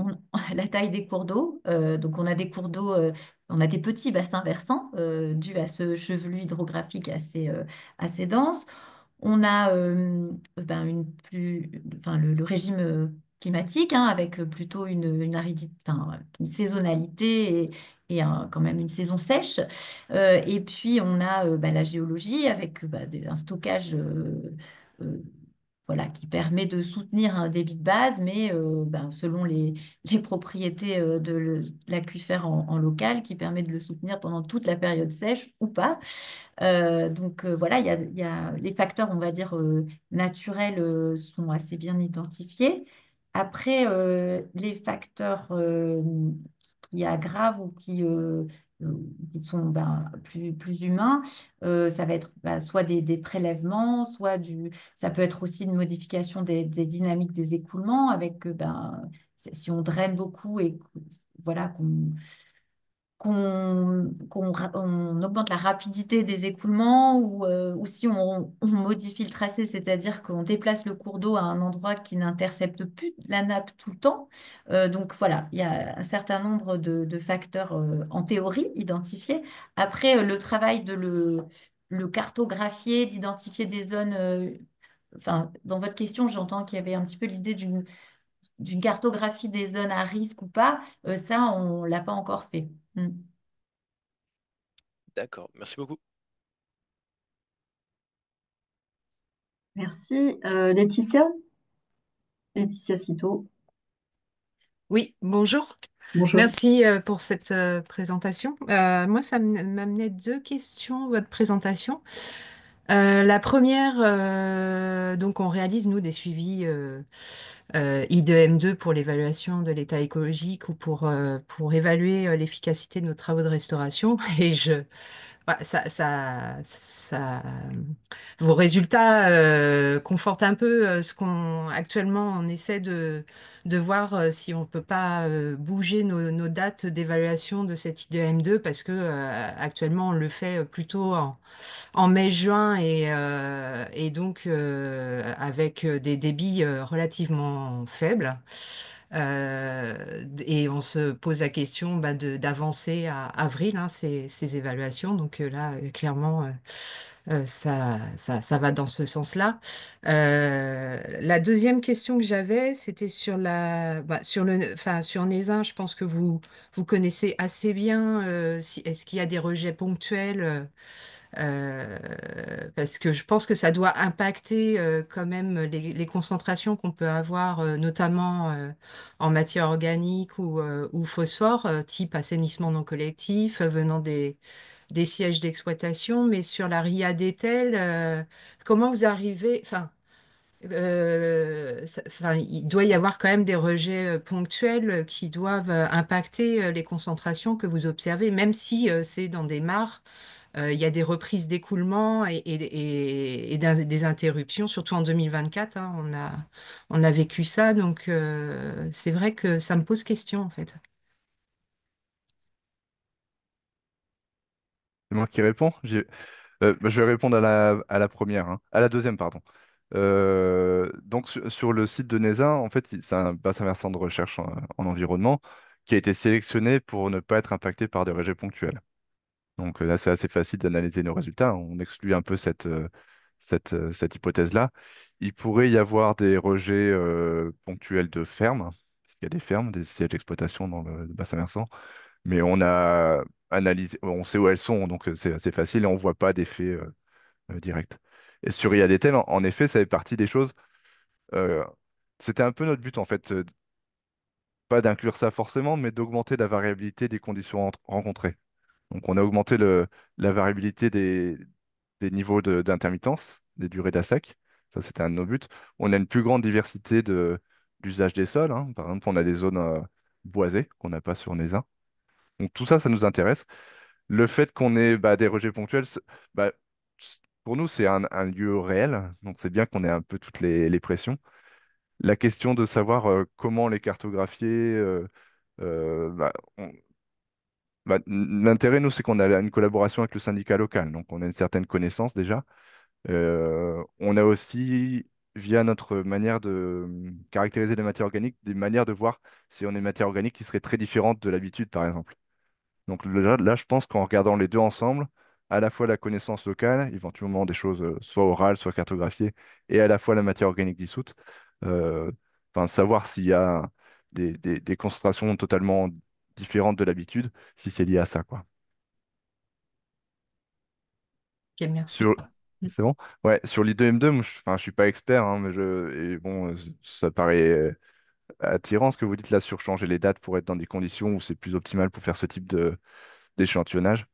la taille des cours d'eau. Donc, on a des cours d'eau, on a des petits bassins versants dus à ce chevelu hydrographique assez dense. On a une plus, enfin, le régime climatique, hein, avec plutôt enfin, une saisonnalité et quand même une saison sèche. Et puis on a la géologie avec un stockage euh, voilà, qui permet de soutenir un débit de base, mais selon les propriétés l'aquifère en local, qui permet de le soutenir pendant toute la période sèche ou pas. Voilà, il y a les facteurs, on va dire, naturels sont assez bien identifiés. Après, les facteurs qui aggravent ou euh, qui sont plus humains, ça va être soit des prélèvements, ça peut être aussi une modification des dynamiques des écoulements avec, si on draine beaucoup et voilà, on augmente la rapidité des écoulements ou si on modifie le tracé, c'est-à-dire qu'on déplace le cours d'eau à un endroit qui n'intercepte plus la nappe tout le temps. Donc voilà, il y a un certain nombre de facteurs en théorie identifiés. Après, le travail le cartographier, d'identifier des zones. Enfin, dans votre question, j'entends qu'il y avait un petit peu l'idée d'une cartographie des zones à risque ou pas. Ça, on l'a pas encore fait. Mm. D'accord, merci beaucoup. Merci. Laetitia Citeau, Oui, bonjour. bonjour. Merci pour cette présentation. Moi, ça m'amenait deux questions, votre présentation. La première, donc on réalise, nous, des suivis I2M2 pour l'évaluation de l'état écologique ou pour évaluer l'efficacité de nos travaux de restauration. Et vos résultats confortent un peu ce qu'on actuellement on essaie de voir si on peut pas bouger nos dates d'évaluation de cette IDM2 parce que actuellement on le fait plutôt en mai-juin et donc avec des débits relativement faibles. Et on se pose la question d'avancer à avril ces évaluations. Donc là, clairement, ça va dans ce sens-là. La deuxième question que j'avais, c'était sur Nézin. Je pense que vous connaissez assez bien. Est-ce qu'il y a des rejets ponctuels? Parce que je pense que ça doit impacter quand même les concentrations qu'on peut avoir, notamment en matière organique ou phosphore, type assainissement non collectif, venant des sièges d'exploitation. Mais sur la RIA d'Etel, comment vous arrivez, il doit y avoir quand même des rejets ponctuels qui doivent impacter les concentrations que vous observez, même si c'est dans des mares. Il y a des reprises d'écoulement et des interruptions, surtout en 2024, hein, on a vécu ça, donc c'est vrai que ça me pose question en fait. C'est moi qui réponds. Je vais répondre à la première, hein. À la deuxième, pardon. Donc sur le site de NESA, en fait, c'est un bassin versant de recherche en environnement qui a été sélectionné pour ne pas être impacté par des rejets ponctuels. Donc là, c'est assez facile d'analyser nos résultats. On exclut un peu cette hypothèse-là. Il pourrait y avoir des rejets ponctuels de fermes, parce qu'il y a des fermes, des sièges d'exploitation dans le bassin versant, mais on a analysé, on sait où elles sont, donc c'est assez facile et on ne voit pas d'effet direct. Et sur IADTL, en effet, ça fait partie des choses. euh, C'était un peu notre but, en fait, pas d'inclure ça forcément, mais d'augmenter la variabilité des conditions rencontrées. Donc, on a augmenté la variabilité des niveaux d'intermittence, des durées d'ASAC. Ça, c'était un de nos buts. On a une plus grande diversité d'usage des sols, hein. Par exemple, on a des zones boisées qu'on n'a pas sur NESA. Donc, tout ça, ça nous intéresse. Le fait qu'on ait des rejets ponctuels, bah, pour nous, c'est un lieu réel. Donc, c'est bien qu'on ait un peu toutes les pressions. La question de savoir comment les cartographier, euh, bah, on- l'intérêt, nous, c'est qu'on a une collaboration avec le syndicat local. Donc, on a une certaine connaissance déjà. On a aussi, via notre manière de caractériser les matières organiques, des manières de voir si on est une matière organique qui serait très différente de l'habitude, par exemple. Donc là, je pense qu'en regardant les deux ensemble, à la fois la connaissance locale, éventuellement des choses soit orales, soit cartographiées, et à la fois la matière organique dissoute, euh, enfin, savoir s'il y a des concentrations totalement différentes de l'habitude, si c'est lié à ça, quoi. Ok, merci. Sur... C'est bon? Ouais, sur l'I2M2, moi, enfin, je suis pas expert, hein, mais et bon, ça paraît attirant ce que vous dites là sur changer les dates pour être dans des conditions où c'est plus optimal pour faire ce type d'échantillonnage.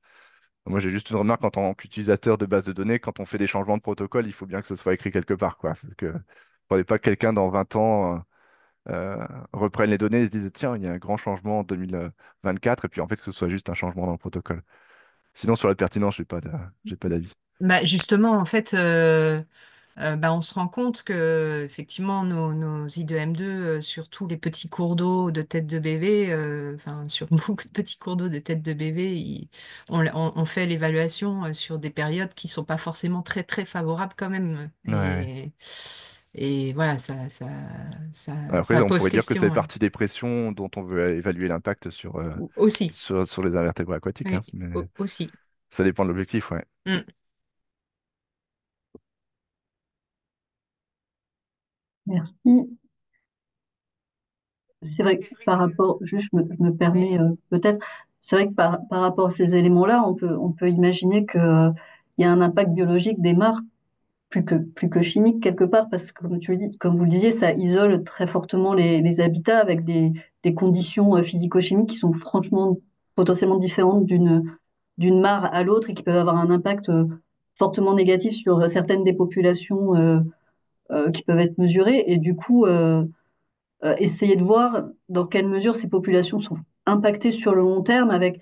Moi, j'ai juste une remarque en tant qu'utilisateur de base de données, quand on fait des changements de protocole, il faut bien que ce soit écrit quelque part, quoi. Parce que faudrait pas que quelqu'un dans 20 ans reprenne les données et se dise, tiens, il y a un grand changement en 2024, et puis en fait que ce soit juste un changement dans le protocole. Sinon, sur la pertinence, j'ai pas d'avis. Bah, justement, en fait, bah, on se rend compte que effectivement nos I2M2 sur tous les petits cours d'eau de tête de bébé, enfin sur beaucoup de petits cours d'eau de tête de bébé, on fait l'évaluation sur des périodes qui sont pas forcément très très favorables quand même. Ouais, ouais. Et voilà, Après, ça on pose pourrait dire que ça fait question partie des pressions dont on veut évaluer l'impact aussi. sur les invertébrés aquatiques, Oui, hein, mais aussi. ça dépend de l'objectif, ouais. Mm. Merci. C'est vrai que par rapport, juste je me permets peut-être, c'est vrai que par rapport à ces éléments-là, on peut imaginer que, il y a un impact biologique des mares plus que chimique quelque part, parce que comme tu le dis, comme vous le disiez, ça isole très fortement les habitats avec des conditions physico-chimiques qui sont franchement potentiellement différentes d'une mare à l'autre et qui peuvent avoir un impact fortement négatif sur certaines des populations qui peuvent être mesurées. Et du coup, essayer de voir dans quelle mesure ces populations sont impactées sur le long terme avec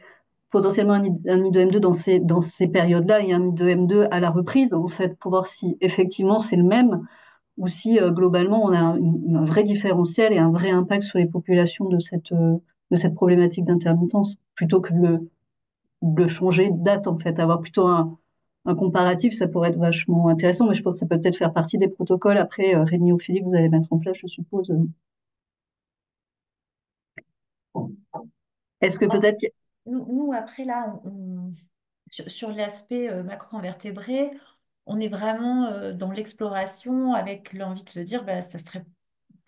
potentiellement un I2M2 dans ces périodes-là et un I2M2 à la reprise, en fait, pour voir si effectivement c'est le même ou si globalement on a un vrai différentiel et un vrai impact sur les populations de cette problématique d'intermittence, plutôt que de changer de date, en fait, avoir plutôt un comparatif, ça pourrait être vachement intéressant, mais je pense que ça peut peut-être faire partie des protocoles après, Rémi ou Philippe, vous allez mettre en place, je suppose. Est-ce que Oh, peut-être nous, après, là, sur l'aspect macro-invertébré, on est vraiment dans l'exploration avec l'envie de se dire, bah, ça serait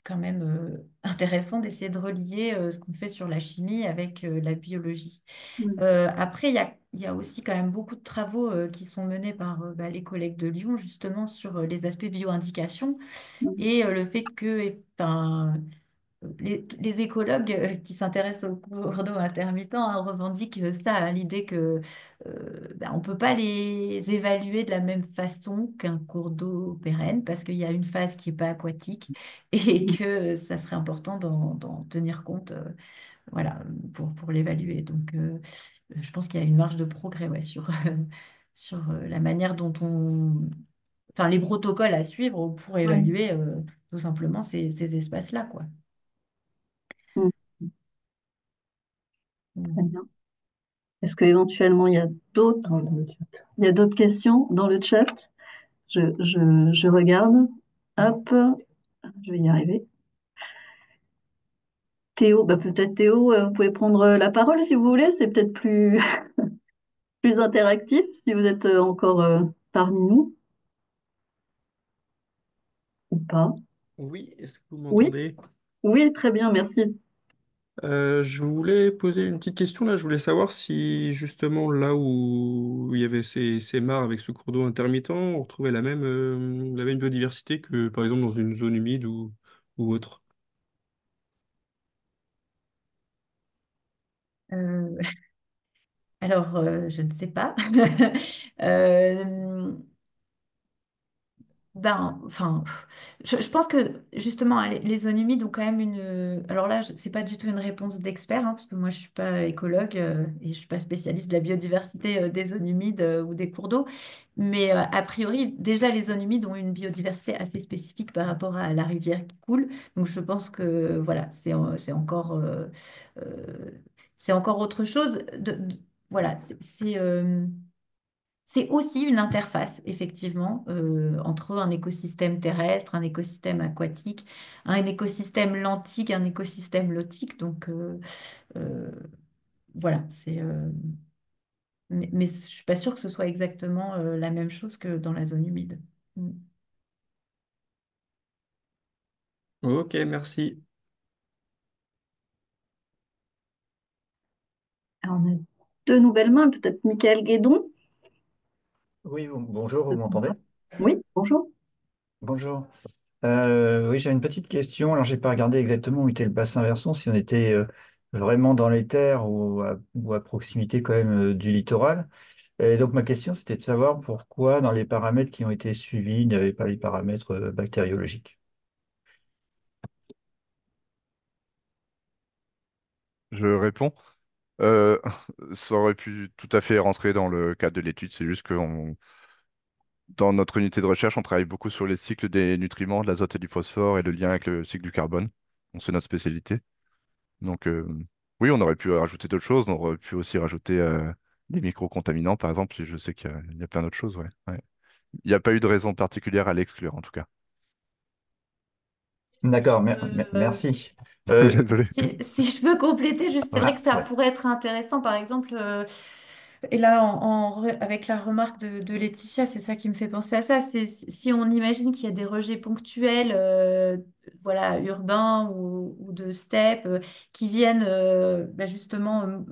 quand même intéressant d'essayer de relier ce qu'on fait sur la chimie avec la biologie. Après, il y a aussi quand même beaucoup de travaux qui sont menés par bah, les collègues de Lyon, justement, sur les aspects bioindication et le fait que, enfin, les écologues qui s'intéressent aux cours d'eau intermittents hein, revendiquent ça, hein, l'idée que ben, on ne peut pas les évaluer de la même façon qu'un cours d'eau pérenne parce qu'il y a une phase qui n'est pas aquatique et que ça serait important d'en tenir compte voilà, pour l'évaluer. Donc, je pense qu'il y a une marge de progrès ouais, sur, sur la manière dont on... Enfin, les protocoles à suivre pour Oui, évaluer tout simplement ces espaces-là, quoi. très Mm. bien. Est-ce qu'éventuellement il y a d'autres questions dans le chat? Je regarde. Hop, je vais y arriver. Théo, bah peut-être Théo, vous pouvez prendre la parole si vous voulez. C'est peut-être plus interactif si vous êtes encore parmi nous ou pas. Oui, est-ce que vous Oui, m'entendez? oui, très bien, merci. Je voulais poser une petite question là. Je voulais savoir si justement là où il y avait ces mares avec ce cours d'eau intermittent, on retrouvait la même biodiversité que par exemple dans une zone humide ou autre. Euh, alors, je ne sais pas. Euh, Ben, enfin, je pense que justement, hein, les zones humides ont quand même une. Alors là, c'est pas du tout une réponse d'expert, hein, parce que moi, je suis pas écologue et je suis pas spécialiste de la biodiversité des zones humides ou des cours d'eau. Mais a priori, déjà, les zones humides ont une biodiversité assez spécifique par rapport à la rivière qui coule. Donc, je pense que voilà, euh, c'est encore autre chose. Voilà, c'est aussi une interface, effectivement, entre un écosystème terrestre, un écosystème aquatique, un écosystème lentique, un écosystème lotique. Donc, euh, voilà, mais je suis pas sûre que ce soit exactement la même chose que dans la zone humide. Mm. Ok, merci. Alors, on a deux nouvelles mains, peut-être Michael Guédon. Oui, bonjour, vous m'entendez? Oui, bonjour. Bonjour. Oui, j'ai une petite question. Alors, j'ai pas regardé exactement où était le bassin versant, si on était vraiment dans les terres ou à proximité quand même du littoral. Et donc, ma question, c'était de savoir pourquoi dans les paramètres qui ont été suivis, il n'y avait pas les paramètres bactériologiques. Je réponds. Euh, Ça aurait pu tout à fait rentrer dans le cadre de l'étude. C'est juste que dans notre unité de recherche, on travaille beaucoup sur les cycles des nutriments, de l'azote et du phosphore et le lien avec le cycle du carbone. Donc, c'est notre spécialité. Donc, oui, on aurait pu rajouter d'autres choses. On aurait pu aussi rajouter des micro-contaminants, par exemple. Je sais qu'il y a plein d'autres choses. Ouais. Ouais. Il n'y a pas eu de raison particulière à l'exclure, en tout cas. Si je D'accord, peux, merci. Euh, Désolé. si je peux compléter, juste, c'est vrai ouais, que ça ouais. pourrait être intéressant, par exemple, et là, avec la remarque de Laetitia, c'est ça qui me fait penser à ça. C'est si on imagine qu'il y a des rejets ponctuels, voilà, urbains ou de steppe, qui viennent justement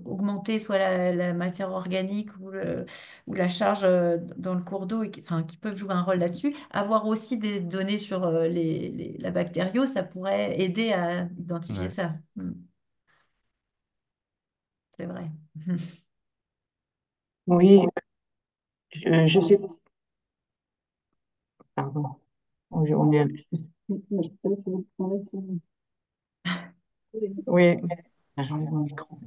augmenter soit la matière organique ou la charge dans le cours d'eau, et enfin, qui peuvent jouer un rôle là-dessus. Avoir aussi des données sur la bactério, ça pourrait aider à identifier Ouais. ça. C'est vrai. Oui, je sais, pardon, on est, oui, j'enlève mon micro.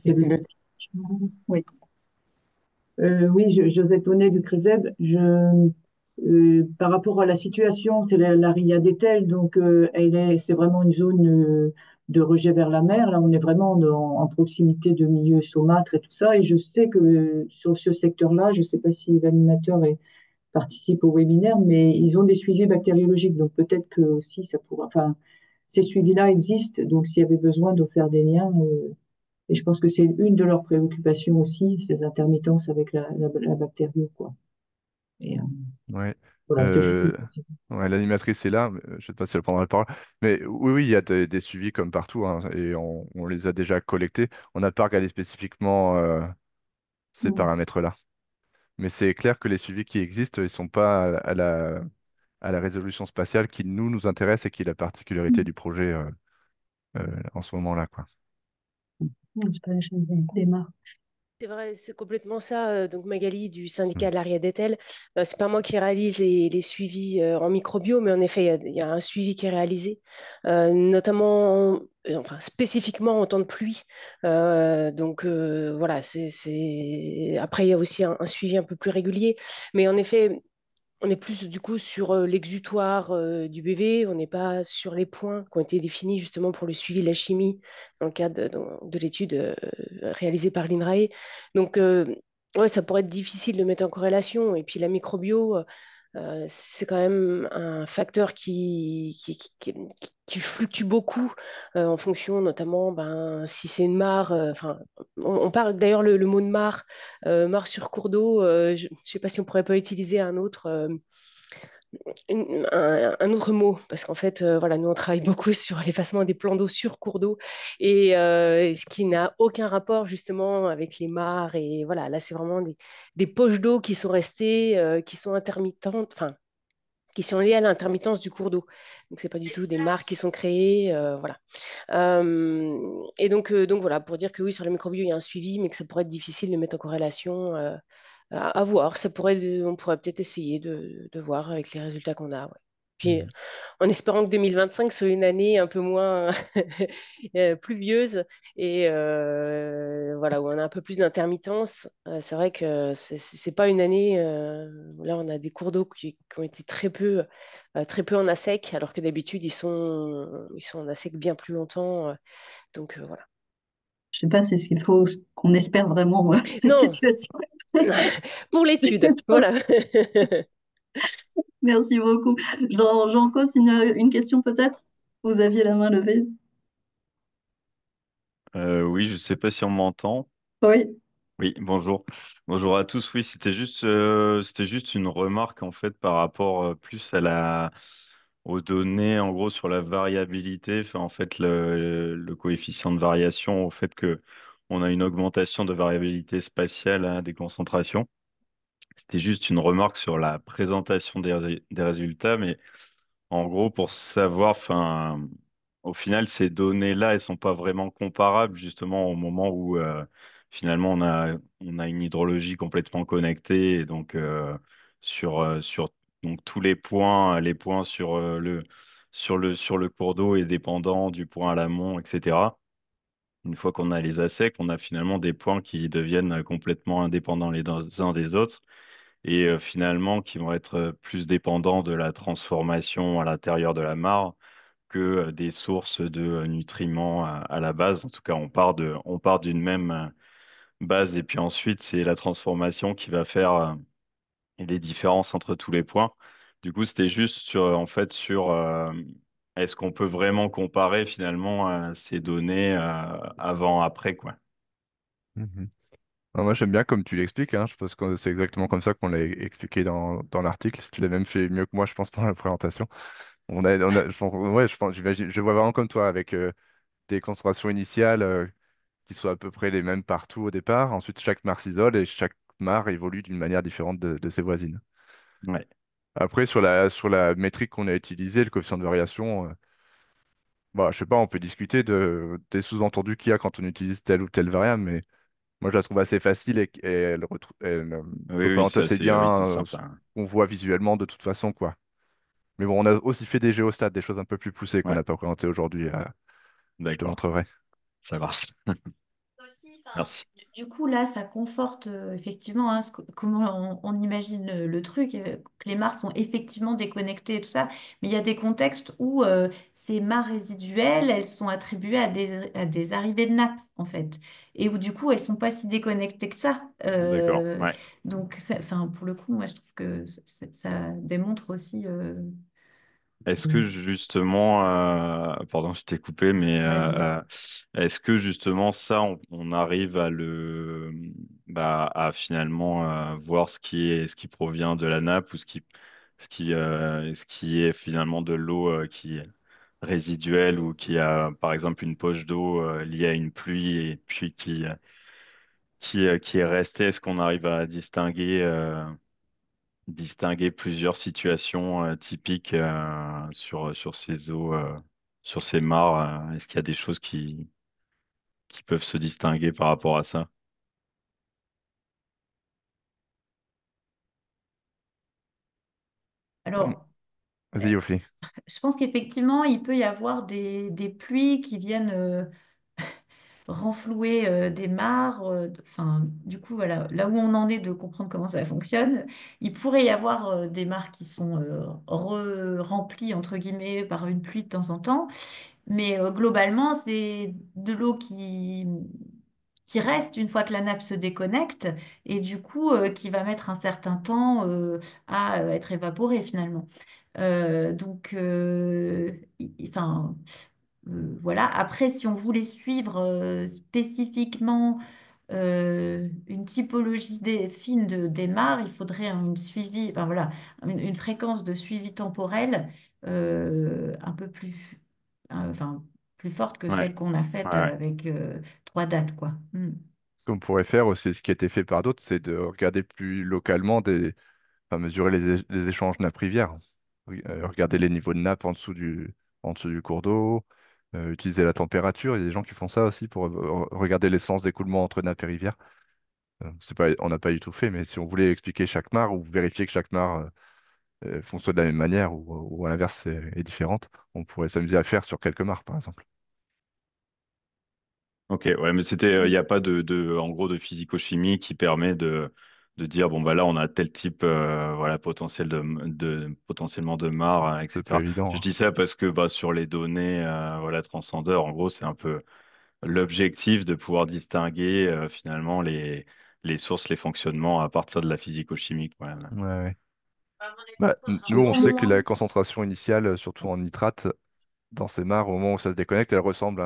C'est le- Le- Oui. Oui, Josette Bonnet du CRESEB. Par rapport à la situation, c'est la Ria d'Etel, donc c'est vraiment une zone de rejet vers la mer. Là, on est vraiment en proximité de milieux saumâtres et tout ça. Et je sais que sur ce secteur-là, je ne sais pas si l'animateur participe au webinaire, mais ils ont des suivis bactériologiques. Donc peut-être que aussi ça pourra. Enfin, ces suivis-là existent. Donc s'il y avait besoin de faire des liens. Et je pense que c'est une de leurs préoccupations aussi, ces intermittences avec la bactérie, quoi. Et Ouais. voilà, c'était juste une Euh, précision. ouais, l'animatrice est là. Je sais pas si elle prendra la parole. Mais oui, oui, il y a des suivis comme partout, hein, et on les a déjà collectés. On n'a pas regardé spécifiquement ces Mm. paramètres-là. Mais c'est clair que les suivis qui existent, ils sont pas à la résolution spatiale qui nous intéresse et qui est la particularité du projet en ce moment-là, quoi. Non, c'est pas la chaîne des marques. C'est vrai, c'est complètement ça. Donc Magali du syndicat de l'Ariadétel, c'est pas moi qui réalise les suivis en microbio, mais en effet, il y a un suivi qui est réalisé, notamment, enfin spécifiquement en temps de pluie. Voilà, Après, il y a aussi un suivi un peu plus régulier, mais en effet, on est plus du coup sur l'exutoire du bébé, on n'est pas sur les points qui ont été définis justement pour le suivi de la chimie dans le cadre de l'étude réalisée par l'INRAE. Donc, ouais, ça pourrait être difficile de mettre en corrélation. Et puis la microbio, c'est quand même un facteur qui fluctue beaucoup en fonction, notamment, ben, si c'est une mare. Enfin, on parle d'ailleurs le mot de mare, mare sur cours d'eau. Je ne sais pas si on pourrait pas utiliser un autre. Un autre mot, parce qu'en fait, voilà, nous, on travaille beaucoup sur l'effacement des plans d'eau sur cours d'eau, et ce qui n'a aucun rapport justement avec les mares. Et voilà, là, c'est vraiment des poches d'eau qui sont restées, qui sont intermittentes, enfin, qui sont liées à l'intermittence du cours d'eau. Donc, c'est pas du tout des mares qui sont créées, voilà. Donc voilà, pour dire que oui, sur le microbio, il y a un suivi, mais que ça pourrait être difficile de mettre en corrélation. À voir, on pourrait peut-être essayer de voir avec les résultats qu'on a. Ouais. Puis, Mhm. en espérant que 2025 soit une année un peu moins pluvieuse et voilà, où on a un peu plus d'intermittence. C'est vrai que c'est pas une année. Là, on a des cours d'eau qui ont été très peu en a sec, alors que d'habitude, ils sont en a sec bien plus longtemps. Voilà. Je sais pas, c'est ce qu'il faut qu'on espère vraiment, cette Non, situation. pour l'étude, voilà. Merci beaucoup. J'en cause une question peut-être? Vous aviez la main levée. Oui, je ne sais pas si on m'entend. Oui. Oui, bonjour. Bonjour à tous. Oui, c'était juste une remarque en fait par rapport plus aux données, en gros, sur la variabilité, enfin, en fait, le coefficient de variation, au fait que on a une augmentation de variabilité spatiale hein, des concentrations. C'était juste une remarque sur la présentation des résultats, mais en gros, pour savoir, enfin, au final, ces données-là, elles sont pas vraiment comparables, justement, au moment où finalement on a une hydrologie complètement connectée, et donc sur donc tous les points sur sur le cours d'eau est dépendant du point à l'amont, etc. Une fois qu'on a les assecs, on a finalement des points qui deviennent complètement indépendants les uns des autres et finalement qui vont être plus dépendants de la transformation à l'intérieur de la mare que des sources de nutriments à la base. En tout cas, on part d'une même base et puis ensuite c'est la transformation qui va faire les différences entre tous les points. Du coup, c'était juste sur, en fait, sur est-ce qu'on peut vraiment comparer finalement ces données avant-après, quoi. Mhm. Moi, j'aime bien comme tu l'expliques, hein. Je pense que c'est exactement comme ça qu'on l'a expliqué dans l'article. Si tu l'as même fait mieux que moi, je pense, pendant la présentation. Je pense, ouais, j'imagine, je vois vraiment comme toi, avec des concentrations initiales qui soient à peu près les mêmes partout au départ. Ensuite, chaque mare s'isole et chaque mare évolue d'une manière différente de ses voisines. Ouais, Après, sur la métrique qu'on a utilisée, le coefficient de variation, bah, je sais pas, on peut discuter des sous-entendus qu'il y a quand on utilise telle ou telle variable, mais moi, je la trouve assez facile et elle oui, oui, représente assez bien oui, c'est ce simple, hein. qu'on voit visuellement de toute façon, quoi. Mais bon, on a aussi fait des géostats, des choses un peu plus poussées qu'on Ouais, n'a pas présentées aujourd'hui. Je te d'accord, montrerai. ça marche. Aussi, enfin, Merci. du coup, là, ça conforte effectivement hein, comment on imagine le truc, que les mares sont effectivement déconnectées et tout ça. Mais il y a des contextes où ces mares résiduelles, elles sont attribuées à des arrivées de nappes, en fait. Et où, du coup, elles sont pas si déconnectées que ça. D'accord, ouais. Donc, enfin, pour le coup, moi, je trouve que ça démontre aussi... Est-ce que justement, pardon, je t'ai coupé, mais Vas-y, vas-y. est-ce que justement ça, on arrive à bah, à finalement voir ce qui provient de la nappe ou ce qui est finalement de l'eau qui est résiduelle ou qui a, par exemple, une poche d'eau liée à une pluie et puis qui est restée. Est-ce qu'on arrive à distinguer plusieurs situations typiques sur ces eaux, sur ces mares. Est-ce qu'il y a des choses qui peuvent se distinguer par rapport à ça? Mm. Alors, Vas-y, Ophi. je pense qu'effectivement, il peut y avoir des pluies qui viennent renflouer des mares. Enfin, du coup, voilà, là où on en est de comprendre comment ça fonctionne, il pourrait y avoir des mares qui sont remplies, entre guillemets, par une pluie de temps en temps. Mais globalement, c'est de l'eau qui reste une fois que la nappe se déconnecte et du coup qui va mettre un certain temps à être évaporée finalement. Donc, enfin, voilà. Après, si on voulait suivre spécifiquement une typologie fine des mares, il faudrait une suivi, enfin, voilà, une fréquence de suivi temporel un peu plus, enfin, plus forte que Ouais, celle qu'on a faite ouais, avec trois dates, quoi. Mm. Ce qu'on pourrait faire aussi, ce qui a été fait par d'autres, c'est de regarder plus localement enfin, mesurer les échanges nappe-rivière. Regarder les niveaux de nappe en dessous du cours d'eau, utiliser la température. Il y a des gens qui font ça aussi pour regarder l'essence d'écoulement entre nappe et rivière. C'est pas, on n'a pas du tout fait, mais si on voulait expliquer chaque mare ou vérifier que chaque mare fonctionne de la même manière ou à l'inverse est différente, on pourrait s'amuser à le faire sur quelques mares, par exemple. ok, ouais, mais c'était, il n'y a pas en gros, de physico-chimie qui permet de dire, bon, bah là, on a tel type, voilà, potentiellement de mare, C'est pas etc. évident, Je hein. dis ça parce que, bah, sur les données, voilà, transcendeur, en gros, c'est un peu l'objectif de pouvoir distinguer, finalement, les sources, les fonctionnements à partir de la physico-chimie, quoi. Ouais, ouais. À mon avis, Bah, il faudra nous, on au sait que moins. la concentration initiale, surtout en nitrate, dans ces mares, au moment où ça se déconnecte, elle ressemble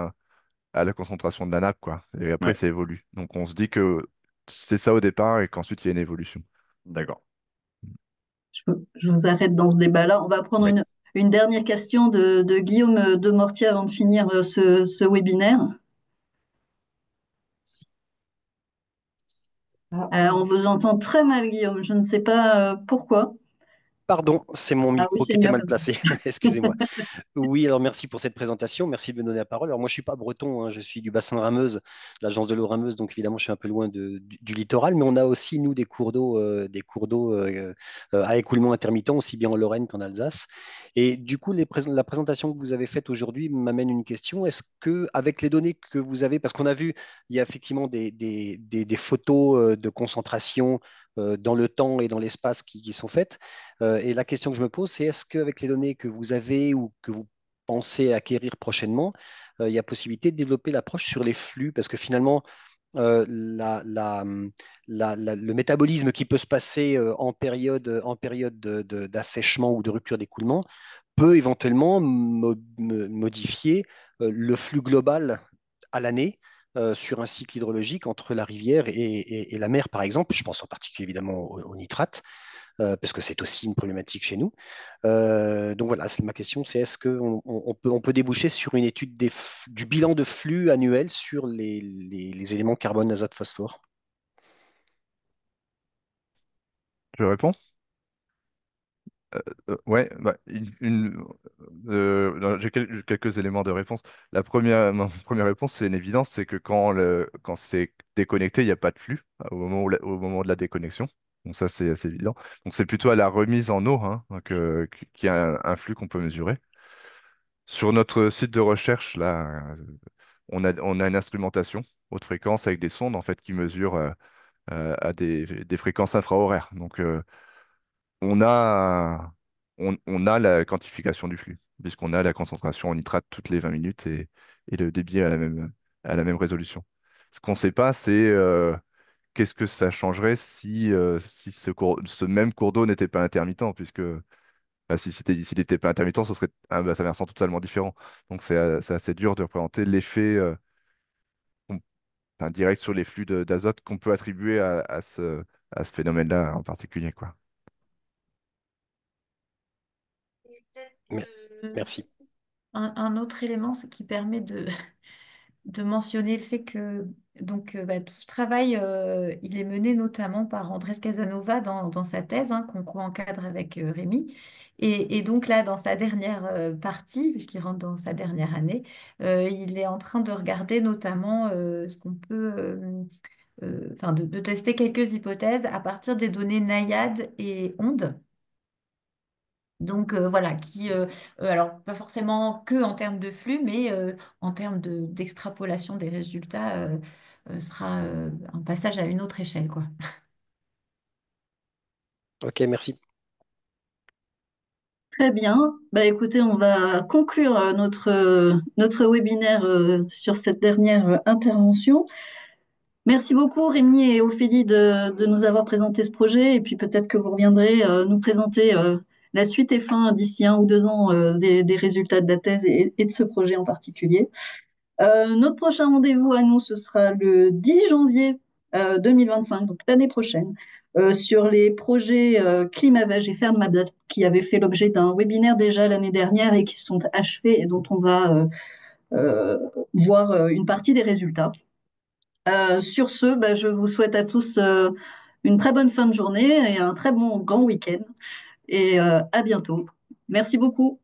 à la concentration de la nappe, quoi. Et après, Ouais, ça évolue. Donc, on se dit que c'est ça au départ et qu'ensuite, il y a une évolution. d'accord. Je vous arrête dans ce débat-là. On va prendre Oui. une dernière question de Guillaume Demortier avant de finir ce webinaire. On vous entend très mal, Guillaume. Je ne sais pas pourquoi. Pardon, c'est mon Ah oui, micro qui c'est était mieux mal comme ça. placé. Excusez-moi. Oui, alors merci pour cette présentation. Merci de me donner la parole. Alors moi, je suis pas breton, hein, je suis du bassin de Rameuse, l'agence de l'eau Rameuse, donc évidemment, je suis un peu loin du littoral, mais on a aussi, nous, des cours d'eau à écoulement intermittent, aussi bien en Lorraine qu'en Alsace. Et du coup, la présentation que vous avez faite aujourd'hui m'amène une question. Est-ce que, avec les données que vous avez, parce qu'on a vu, il y a effectivement des photos de concentration dans le temps et dans l'espace qui sont faites. Et la question que je me pose, c'est est-ce qu'avec les données que vous avez ou que vous pensez acquérir prochainement, il y a possibilité de développer l'approche sur les flux? Parce que finalement, le métabolisme qui peut se passer en période d'assèchement ou de rupture d'écoulement peut éventuellement modifier le flux global à l'année sur un cycle hydrologique entre la rivière et la mer, par exemple. Je pense en particulier évidemment au nitrate parce que c'est aussi une problématique chez nous. Donc voilà, c'est ma question, c'est est-ce qu'on peut déboucher sur une étude du bilan de flux annuel sur les éléments carbone, azote, phosphore? Je réponds? Ouais, bah, j'ai quelques éléments de réponse. Ma première réponse, c'est une évidence, c'est que quand c'est déconnecté, il n'y a pas de flux au moment de la déconnexion. Donc ça, c'est assez évident. Donc c'est plutôt à la remise en eau hein, qu'il y a un flux qu'on peut mesurer. Sur notre site de recherche, là, on a une instrumentation haute fréquence avec des sondes en fait qui mesurent à des fréquences infrahoraires. Donc on a, on a la quantification du flux, puisqu'on a la concentration en nitrate toutes les 20 minutes et le débit à la même résolution. Ce qu'on ne sait pas, c'est qu'est-ce que ça changerait si ce même cours d'eau n'était pas intermittent, puisque s'il n'était pas intermittent, ce serait un bassin versant totalement différent. Donc c'est assez dur de représenter l'effet on- enfin, direct sur les flux d'azote qu'on peut attribuer à ce phénomène-là en particulier, quoi. Et peut-être Mais- Merci. un autre élément, ce qui permet de mentionner le fait que tout ce travail, il est mené notamment par Andrés Casanova dans sa thèse qu'on co-encadre avec Rémi. Et donc là, dans sa dernière partie, puisqu'il rentre dans sa dernière année, il est en train de regarder notamment ce qu'on peut, enfin de tester quelques hypothèses à partir des données naïades et ondes. Donc voilà, alors pas forcément que en termes de flux, mais en termes d'extrapolation des résultats, sera un passage à une autre échelle, quoi. Ok, merci. Très bien. Bah, écoutez, on va conclure notre webinaire sur cette dernière intervention. Merci beaucoup, Rémi et Ophélie, de nous avoir présenté ce projet. Et puis peut-être que vous reviendrez nous présenter la suite et fin d'ici 1 ou 2 ans des résultats de la thèse et de ce projet en particulier. Notre prochain rendez-vous à nous, ce sera le 10 janvier 2025, donc l'année prochaine, sur les projets Climavage et Fermabad qui avaient fait l'objet d'un webinaire déjà l'année dernière et qui sont achevés et dont on va euh, voir une partie des résultats. Sur ce, bah, je vous souhaite à tous une très bonne fin de journée et un très bon grand week-end et à bientôt. Merci beaucoup.